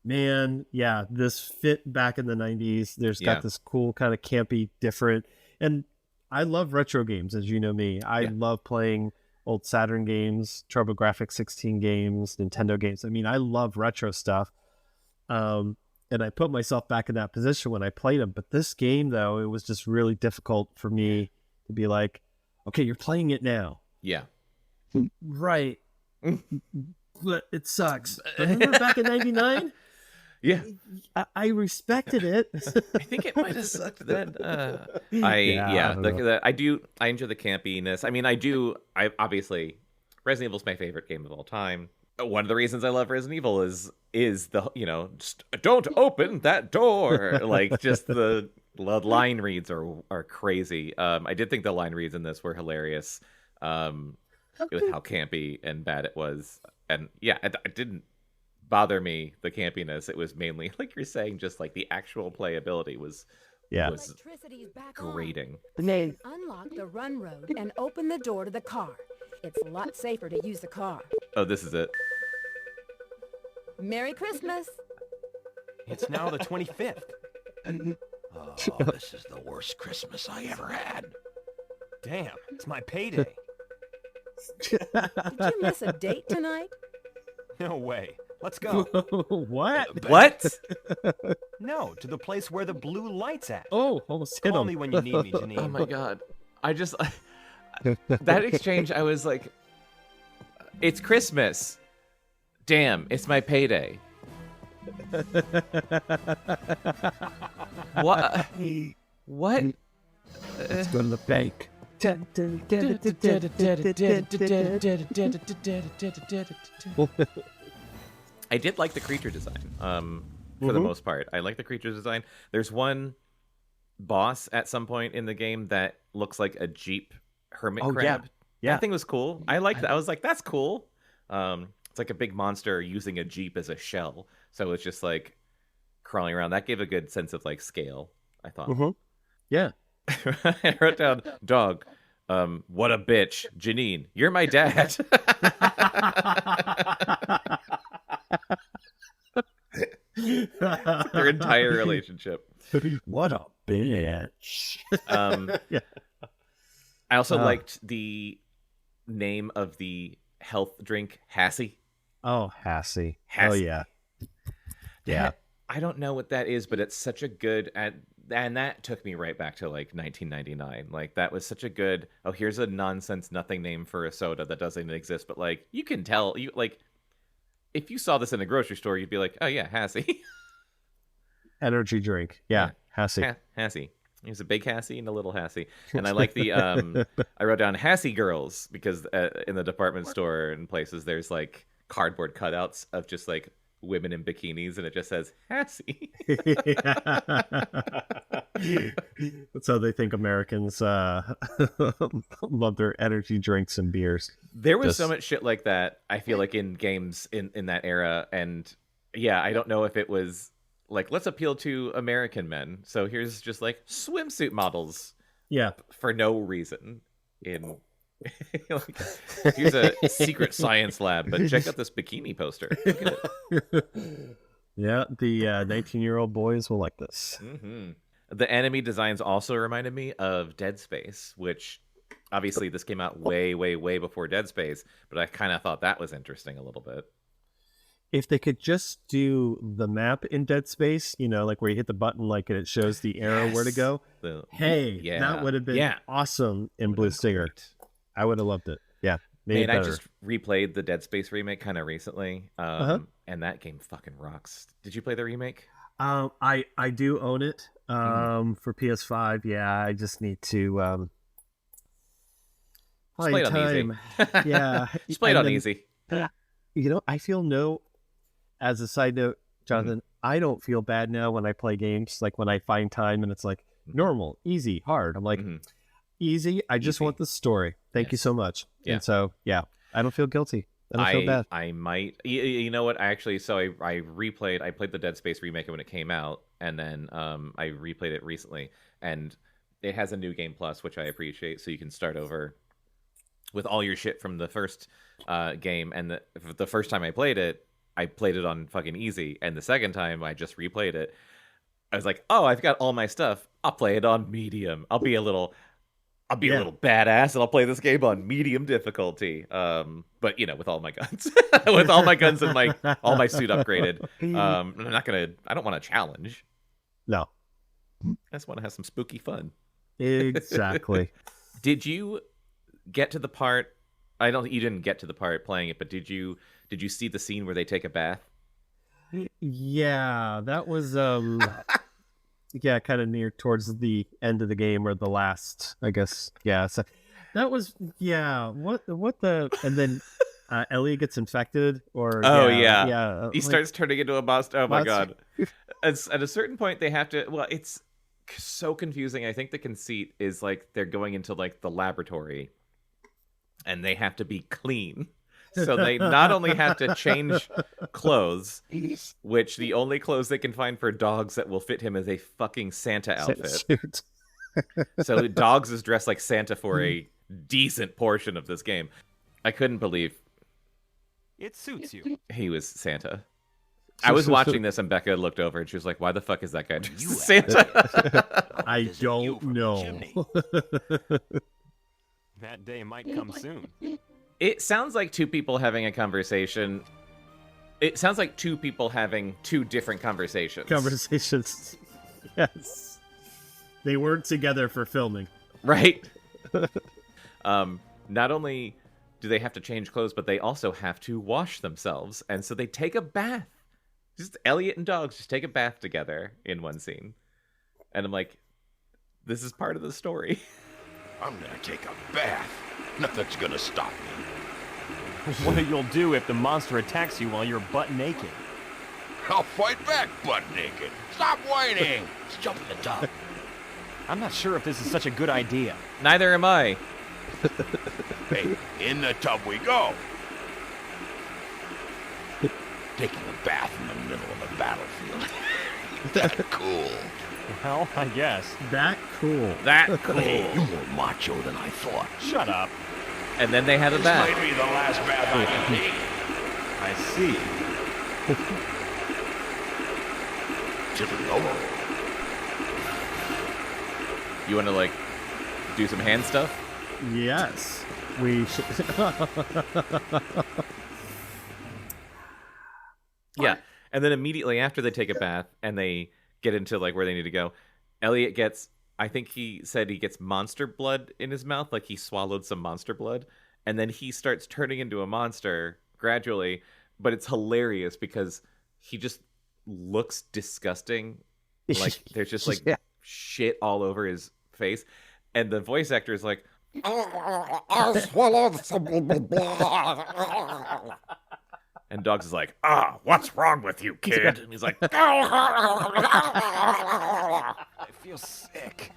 man, yeah, this fit back in the 90s. There's got this cool kind of campy, different, and I love retro games, as you know me. I love playing old Saturn games, TurboGrafx 16 games, Nintendo games. I mean, I love retro stuff. And I put myself back in that position when I played them. But this game, though, it was just really difficult for me to be like, okay, you're playing it now. Yeah. Right. But it sucks. Remember back in 99? Yeah. I respected it. I think it might have sucked then. I enjoy the campiness. I mean, I obviously Resident Evil's my favorite game of all time. One of the reasons I love Resident Evil is the, just don't open that door. Like, just the line reads are crazy. I did think the line reads in this were hilarious. With how campy and bad it was. And yeah, it didn't bother me, the campiness. It was mainly, like you're saying, just like the actual playability was Electricity's back grating. on. Unlock the run road and open the door to the car. It's a lot safer to use the car. Oh, this is it. Merry Christmas. It's now the 25th. Oh, this is the worst Christmas I ever had. Damn, it's my payday. Did you miss a date tonight? No way. Let's go. What? What? No, to the place where the blue light's at. Oh, almost hit Call him. me when you need me, Janine. Oh my god. I just that exchange, I was like, it's Christmas. Damn, it's my payday. What? What? Let's go to the bank. I did like the creature design, for the most part. I like the creature design. There's one boss at some point in the game that looks like a Jeep hermit crab. Yeah. That thing was cool. I liked that. I was like, that's cool. It's like a big monster using a Jeep as a shell. So it's just like crawling around. That gave a good sense of like scale, I thought. Yeah. I wrote down dog. What a bitch. Janine, you're my dad. Their entire relationship. What a bitch. I also liked the name of the health drink, Hassie. Oh, Hassie. Oh, Hassie. yeah. Yeah. I don't know what that is, but it's such a good... And that took me right back to, like, 1999. Like, that was such a good... Oh, here's a nonsense nothing name for a soda that doesn't exist. But, like, you can tell... If you saw this in a grocery store, you'd be like, oh, yeah, Hassie. Energy drink. Yeah. Hassie. Hassie. There's a big Hassie and a little Hassie. And I like the... I wrote down Hassie girls because in the department store and places, there's, like, cardboard cutouts of just, like, women in bikinis, and it just says Hassie. That's how they think Americans love their energy drinks and beers. There was so much shit like that, I feel like, in games in that era. And yeah, I don't know if it was like, let's appeal to American men. So here's just like swimsuit models. Yeah. For no reason. Like, here's a secret science lab, but check out this bikini poster. Look at it. Yeah, the 19-year-old boys will like this. Mm-hmm. The enemy designs also reminded me of Dead Space, which obviously this came out way, way, way before Dead Space, but I kind of thought that was interesting a little bit. If they could just do the map in Dead Space, like where you hit the button, like and it shows the arrow where to go. That would have been awesome in Blue Stinger. Great. I would have loved it. Yeah, made it Man, I better. just replayed the Dead Space remake kind of recently, and that game fucking rocks. Did you play the remake? I do own it for PS5. Yeah, I just need to Just play it on easy. Yeah, Just play it on easy. I feel as a side note, Jonathan, I don't feel bad now when I play games. Like when I find time and it's like normal, easy, hard. I'm like, easy. I just want the story. Thank you so much. Yeah. And so, yeah, I don't feel guilty. I don't feel bad. I might. You know what? I actually, I replayed. I played the Dead Space remake when it came out, and then I replayed it recently, and it has a new game plus, which I appreciate. So you can start over with all your shit from the first game. And the first time I played it on fucking easy, and the second time I just replayed it, I was like, oh, I've got all my stuff. I'll play it on medium. I'll be a little badass, and I'll play this game on medium difficulty. But with all my guns, with all my guns and all my suit upgraded. I don't want a challenge. No, I just want to have some spooky fun. Exactly. Did you get to the part? You didn't get to the part playing it, but did you see the scene where they take a bath? Yeah, that was kind of near towards the end of the game or the last, I guess. Yeah, so that was what the and then Elliot gets infected or he starts turning into a monster. Oh my god. At a certain point they have to, it's so confusing. I think the conceit is like they're going into like the laboratory and they have to be clean. So they not only have to change clothes, which the only clothes they can find for Dogs that will fit him is a fucking Santa outfit. So Dogs is dressed like Santa for a decent portion of this game. I couldn't believe it suits you. He was Santa. I was watching this and Becca looked over and she was like, why the fuck is that guy dressed as Santa? I don't know. That day might come soon. It sounds like two people having a conversation. It sounds like two people having two different conversations. Yes. They weren't together for filming. Right? Not only do they have to change clothes, but they also have to wash themselves. And so they take a bath. Just Elliot and Dogs just take a bath together in one scene. And I'm like, this is part of the story. I'm gonna take a bath. Nothing's gonna stop me. What you'll do if the monster attacks you while you're butt naked? I'll fight back butt naked. Stop whining. Let's jump in the tub. I'm not sure if this is such a good idea. Neither am I. Hey, in the tub we go. Taking a bath in the middle of a battlefield. That cool. Well, I guess. That cool. Hey, you're more macho than I thought. Shut up. And then they have a This bath. might be the last bath I can take. I see. Just over. You want to do some hand stuff? Yes. We should. Yeah. And then immediately after they take a bath and they get into where they need to go, Elliot gets, I think he said he gets monster blood in his mouth, like he swallowed some monster blood, and then he starts turning into a monster gradually, but it's hilarious because he just looks disgusting. Like there's just shit all over his face, and the voice actor is like, I swallowed some and Dogs is like, what's wrong with you, kid? And he's like, I feel sick.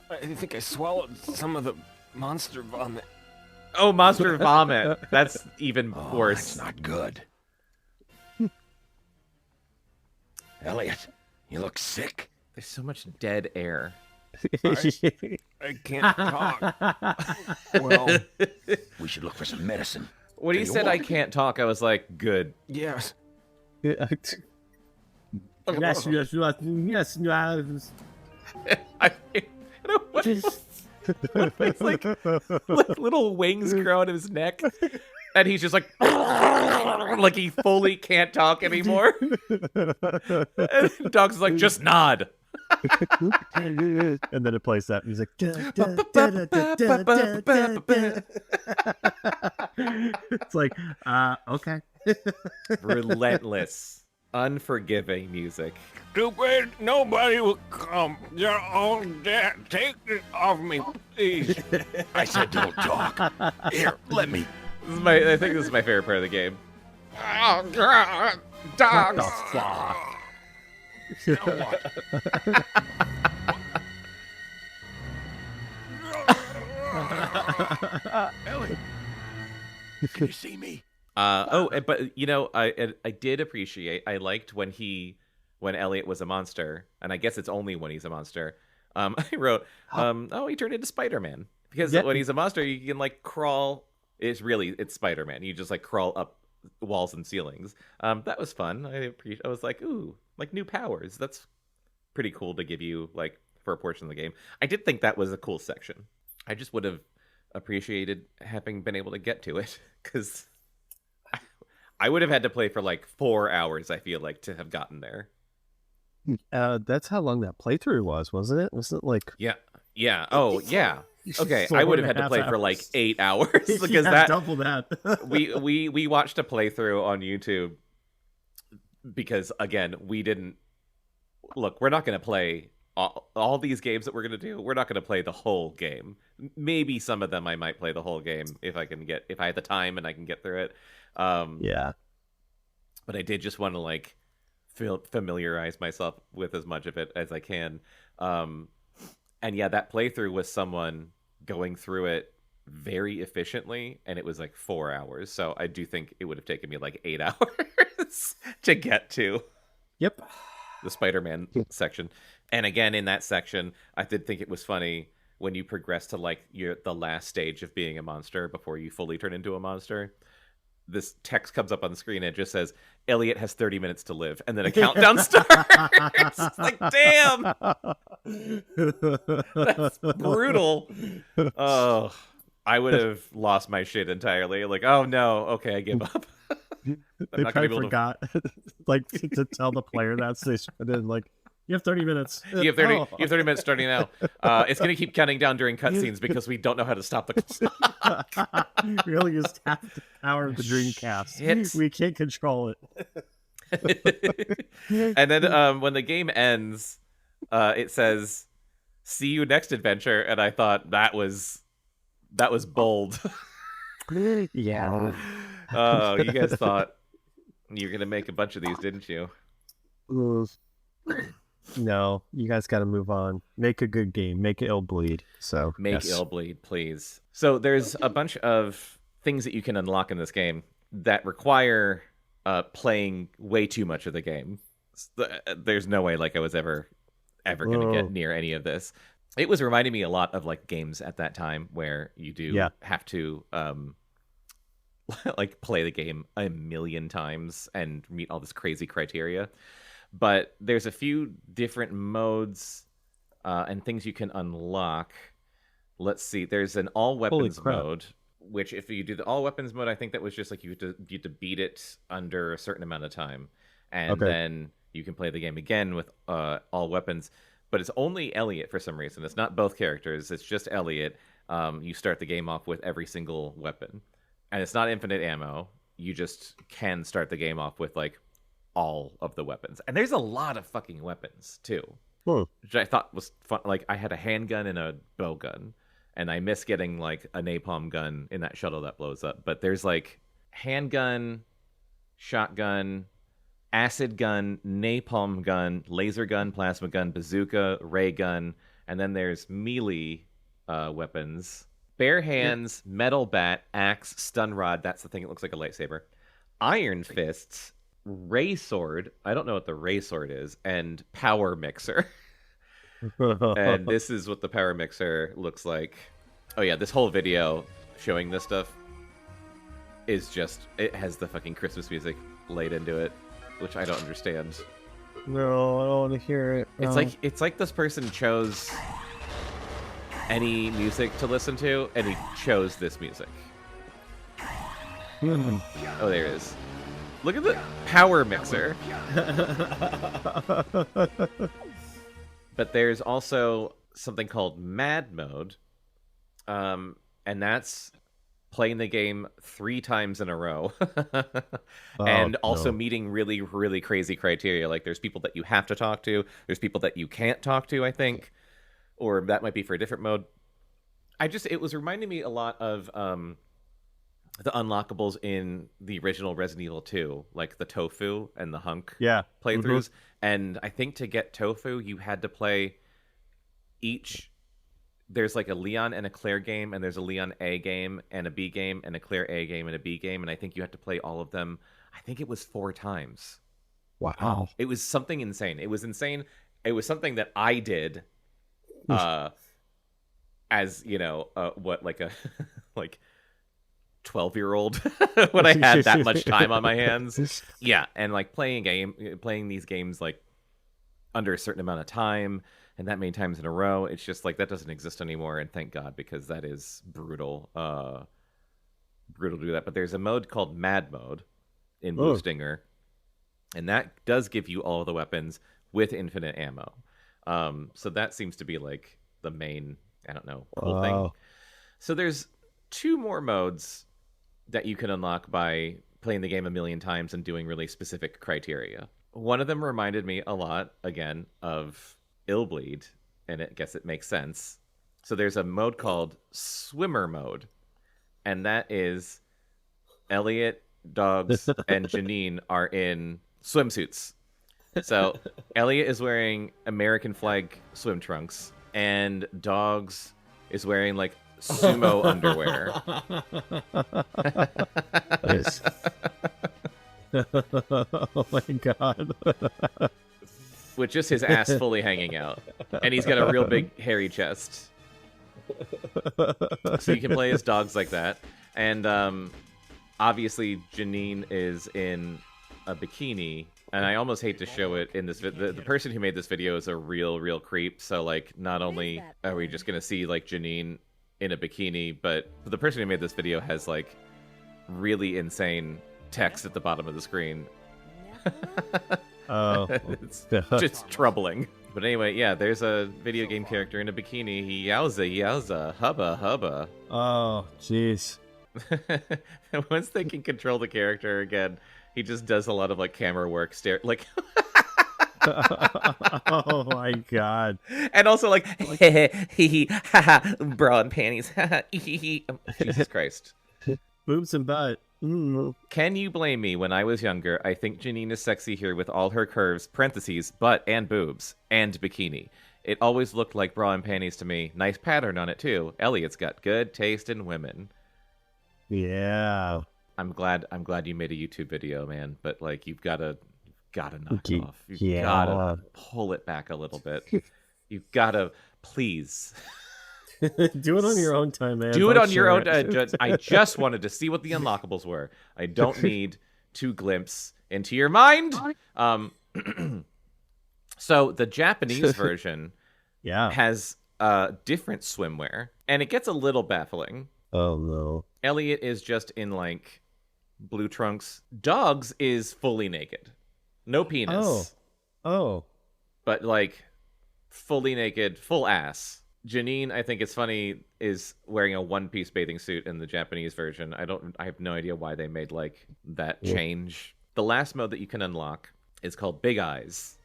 I think I swallowed some of the monster vomit. oh, monster vomit. That's even worse. That's not good. Elliot, you look sick. There's so much dead air. I can't talk. Well, We should look for some medicine. When he Can you said I walk? can't talk, I was like, good. yes. Yes. I mean, what it's like little wings grow out of his neck, and he's just like he fully can't talk anymore. And Dog's like, just nod. And then it plays that music. It's like, okay. Relentless, unforgiving music. Too bad nobody will come. You're all dead. Take it off me, please. I said don't talk. Here, let me. I think this is my favorite part of the game. Oh, God. Dogs. What the fuck? Now what? Ellie, can you see me? But you know, I did appreciate. I liked when Elliot was a monster, and I guess it's only when he's a monster. I wrote, he turned into Spider-Man because when he's a monster, you can like crawl. It's Spider-Man. You just like crawl up walls and ceilings. That was fun. I was like, ooh, like new powers. That's pretty cool to give you like for a portion of the game. I did think that was a cool section. I just would have appreciated having been able to get to it because I would have had to play for like 4 hours. I feel like to have gotten there. That's how long that playthrough was, wasn't it? Wasn't it like? Yeah. Oh, yeah. Okay, I would have had to play for like 8 hours because double that. we watched a playthrough on YouTube because again we didn't look. We're not going to play all these games that we're going to do. We're not going to play the whole game. Maybe some of them I might play the whole game if I have the time and I can get through it. Yeah, but I did just want to like familiarize myself with as much of it as I can. And yeah, that playthrough was someone going through it very efficiently, and it was like 4 hours. So I do think it would have taken me like 8 hours to get to the Spider-Man section. And again, in that section, I did think it was funny when you progress to like the last stage of being a monster before you fully turn into a monster. This text comes up on the screen and it just says, Elliot has 30 minutes to live. And then a countdown starts. It's like, damn. That's brutal. Oh, I would have lost my shit entirely. Like, oh no. Okay, I give up. They probably forgot like to tell the player that. So they put in like, you have 30 minutes. You have 30 minutes starting now. It's going to keep counting down during cutscenes because we don't know how to stop the clock. We only used half the power of the Dreamcast. Shit. We can't control it. And then when the game ends, it says, see you next adventure. And I thought that was bold. Yeah. Oh, you guys thought you were going to make a bunch of these, didn't you? No, you guys got to move on. Make a good game. Make it Illbleed. So make Illbleed, please. So there's a bunch of things that you can unlock in this game that require playing way too much of the game. There's no way like I was ever going to get near any of this. It was reminding me a lot of like games at that time where you do have to like play the game a million times and meet all this crazy criteria. But there's a few different modes and things you can unlock. Let's see. There's an all weapons mode, which if you do the all weapons mode, I think that was just like you had to beat it under a certain amount of time. And then you can play the game again with all weapons. But it's only Elliot for some reason. It's not both characters. It's just Elliot. You start the game off with every single weapon. And it's not infinite ammo. You just can start the game off with like all of the weapons. And there's a lot of fucking weapons too. Which I thought was fun. Like I had a handgun and a bow gun. And I miss getting like a napalm gun in that shuttle that blows up. But there's like handgun, shotgun, acid gun, napalm gun, laser gun, plasma gun, bazooka, ray gun, and then there's melee weapons. Bare hands, metal bat, axe, stun rod, that's the thing, it looks like a lightsaber. Iron fists, ray sword, I don't know what the ray sword is, and power mixer. And this is what the power mixer looks like. Oh yeah, this whole video showing this stuff is just, it has the fucking Christmas music laid into it, which I don't understand. No, I don't want to hear it. It's like this person chose any music to listen to, and he chose this music. Oh, there it is. Look at the power mixer. But there's also something called Mad Mode, and that's playing the game 3 times in a row, and also meeting really, really crazy criteria. Like, there's people that you have to talk to, there's people that you can't talk to, I think, or that might be for a different mode. It was reminding me a lot of the unlockables in the original Resident Evil 2, like the Tofu and the Hunk playthroughs. And I think to get Tofu, you had to play each. There's like a Leon and a Claire game, and there's a Leon A game and a B game, and a Claire A game and a B game, and I think you had to play all of them. I think it was 4 times. Wow. It was something insane. It was insane. It was something that I did, as what, like a like 12-year-old when I had that much time on my hands. Yeah, and like playing these games like under a certain amount of time and that many times in a row, it's just like that doesn't exist anymore, and thank God, because that is brutal. Brutal to do that. But there's a mode called Mad Mode in Blue Stinger, and that does give you all of the weapons with infinite ammo. So that seems to be like the main, I don't know, cool thing. So there's 2 more modes that you can unlock by playing the game a million times and doing really specific criteria. One of them reminded me a lot, again, of Illbleed, and I guess it makes sense. So there's a mode called Swimmer Mode, and that is Elliot, Dogs, and Janine are in swimsuits. So Elliot is wearing American flag swim trunks, and Dogs is wearing like sumo underwear. Nice. Oh my god. With just his ass fully hanging out. And he's got a real big hairy chest. So you can play as Dogs like that. And obviously Janine is in a bikini. And I almost hate to show it in this video. The person who made this video is a real creep. So like, not only are we just going to see like Janine in a bikini, but the person who made this video has like really insane text at the bottom of the screen. Oh, it's just troubling. But anyway, yeah, there's a video game character in a bikini. He yowza, hubba. Oh, jeez. Once they can control the character again, he just does a lot of like camera work, like. Oh my god. And also like hee haha, bra and panties. Jesus Christ. Boobs and butt. Can you blame me? When I was younger, I think Janine is sexy here with all her curves, parentheses, butt and boobs, and bikini. It always looked like bra and panties to me. Nice pattern on it too. Elliot's got good taste in women. Yeah. I'm glad you made a YouTube video, man. But like, you've gotta knock it off. You've gotta pull it back a little bit. You've gotta, please. Do it on your own time, man. Do it on your own. I just wanted to see what the unlockables were. I don't need to glimpse into your mind. So the Japanese version has different swimwear, and it gets a little baffling. Oh, no. Elliot is just in, like, blue trunks. Dogs is fully naked. No penis. Oh. But, like, fully naked, full ass. Janine, I think it's funny, is wearing a one-piece bathing suit in the Japanese version. I have no idea why they made, like, that change. The last mode that you can unlock is called Big Eyes.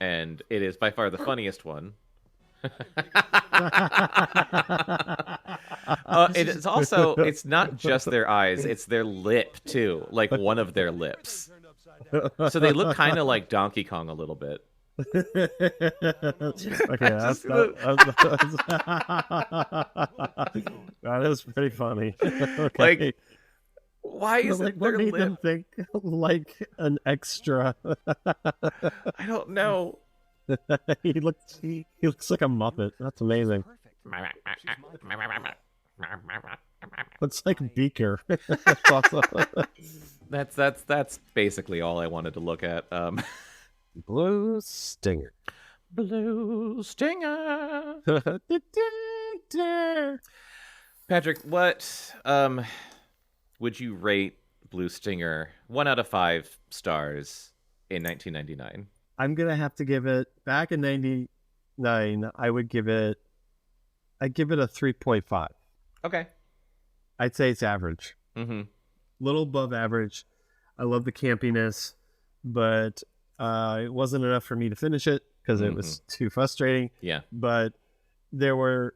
And it is by far the funniest one. It's not just their eyes, it's their lip too, like one of their lips. So they look kind of like Donkey Kong a little bit. Okay, that is pretty funny. Okay. Like, why is it what their made lip? them think like an extra? I don't know. he looks like a Muppet. That's amazing. Looks like Beaker. That's basically all I wanted to look at. Blue Stinger. Blue Stinger. Patrick, what would you rate Blue Stinger 1 out of 5 stars in 1999? I'm gonna have to give it back in '99. I'd give it a 3.5. Okay. I'd say it's average. Mm-hmm. Little above average. I love the campiness, but it wasn't enough for me to finish it because it was too frustrating. Yeah. But there were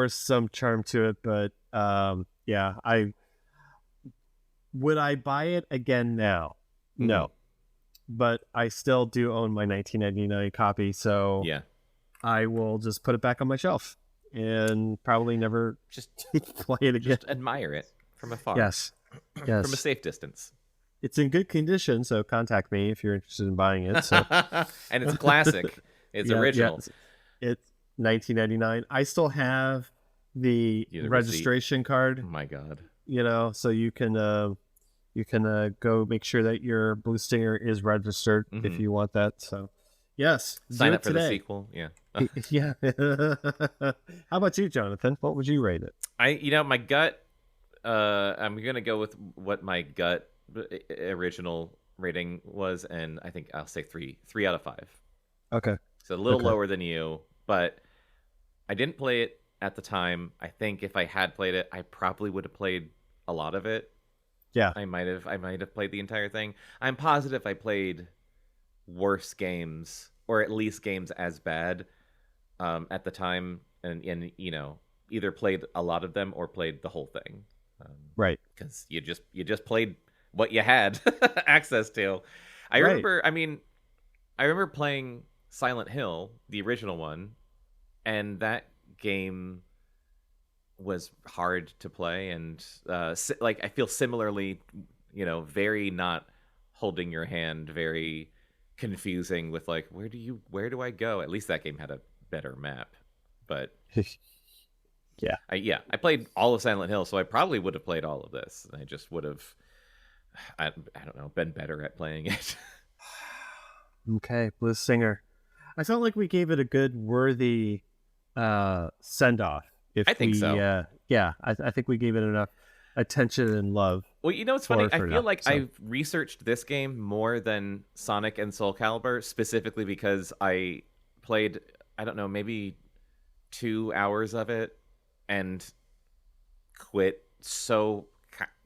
some charm to it. But yeah, would I buy it again now? No, but I still do own my 1999 copy, so yeah, I will just put it back on my shelf and probably never just play it again. Just admire it from afar. Yes. From a safe distance. It's in good condition, so contact me if you're interested in buying it. So. And it's classic. It's original. Yeah. It's 1999. I still have the registration card. Oh my god! So you can go make sure that your Blue Stinger is registered if you want that. So yes, sign up for today. the sequel. Yeah. Yeah. How about you, Jonathan? What would you rate it? My gut. I'm gonna go with what my gut original rating was, and I think I'll say 3 out of 5. Okay. So a little lower than you, but I didn't play it at the time. I think if I had played it, I probably would have played a lot of it. Yeah. I might have played the entire thing. I'm positive I played worse games, or at least games as bad at the time, and either played a lot of them or played the whole thing. Right. Because you just played what you had access to. I remember playing Silent Hill, the original one, and that game was hard to play, and I feel similarly, very not holding your hand, very confusing with like where do I go? At least that game had a better map, but yeah, I played all of Silent Hill, so I probably would have played all of this. I just would have, I don't know, been better at playing it. Okay, Blue Stinger. I felt like we gave it a good, worthy send off. I think so. Yeah, I think we gave it enough attention and love. Well, it's funny. I feel like so. I've researched this game more than Sonic and Soul Calibur, specifically because I played, I don't know, maybe 2 hours of it and quit so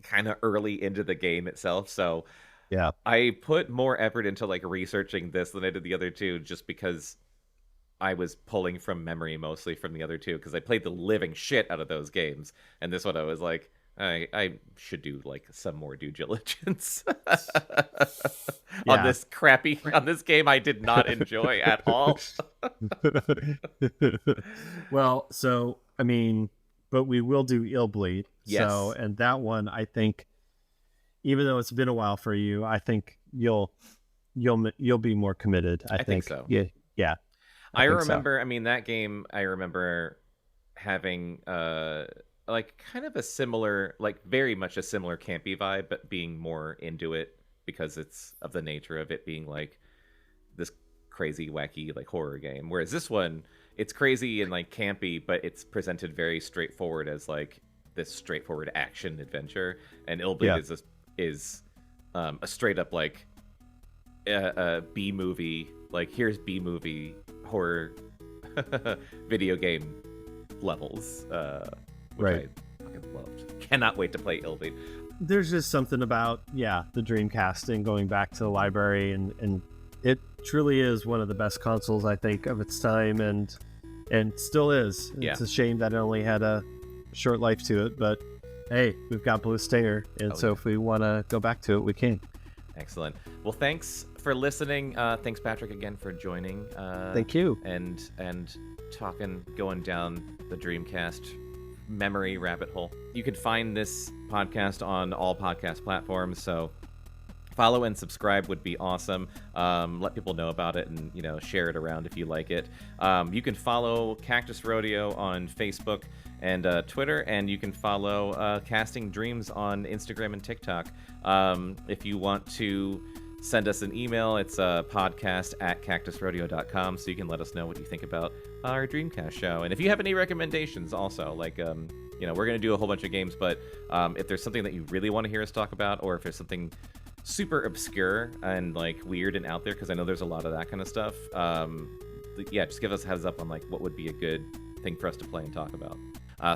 kind of early into the game itself. So yeah, I put more effort into like researching this than I did the other two, just because I was pulling from memory mostly from the other two, because I played the living shit out of those games, and this one I was like, I should do like some more due diligence on this game I did not enjoy at all. Well, so I mean, but we will do Illbleed. Yes. So, and that one, I think, even though it's been a while for you, I think you'll be more committed. I think so. Yeah. I remember. So. I mean, that game. I remember having like kind of a similar, like very much a similar campy vibe, but being more into it because it's of the nature of it being like this crazy, wacky, like horror game. Whereas this one, it's crazy and like campy, but it's presented very straightforward as like this straightforward action adventure. And Illbleed is a straight up like a B movie. Like here's B movie horror video game levels. Which I fucking loved. Cannot wait to play Illbleed. There's just something about the Dreamcast and going back to the library, and it truly is one of the best consoles, I think, of its time, and still is. It's a shame that it only had a short life to it, but hey, we've got Blue Stinger, and if we want to go back to it, we can. Excellent. Well, thanks for listening. Thanks, Patrick, again for joining. Thank you. And going down the Dreamcast memory rabbit hole. You can find this podcast on all podcast platforms, so follow and subscribe would be awesome. Let people know about it, and share it around if you like it. You can follow Cactus Rodeo on Facebook and Twitter, and you can follow Casting Dreams on Instagram and TikTok. If you want to send us an email. It's podcast@cactusrodeo.com, so you can let us know what you think about our Dreamcast show. And if you have any recommendations also, like, you know, we're going to do a whole bunch of games, but if there's something that you really want to hear us talk about, or if there's something super obscure and, like, weird and out there, because I know there's a lot of that kind of stuff, yeah, just give us a heads up on, like, what would be a good thing for us to play and talk about.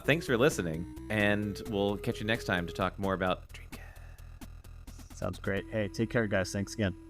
Thanks for listening, and we'll catch you next time to talk more about Dreamcast. Sounds great. Hey, take care, guys. Thanks again.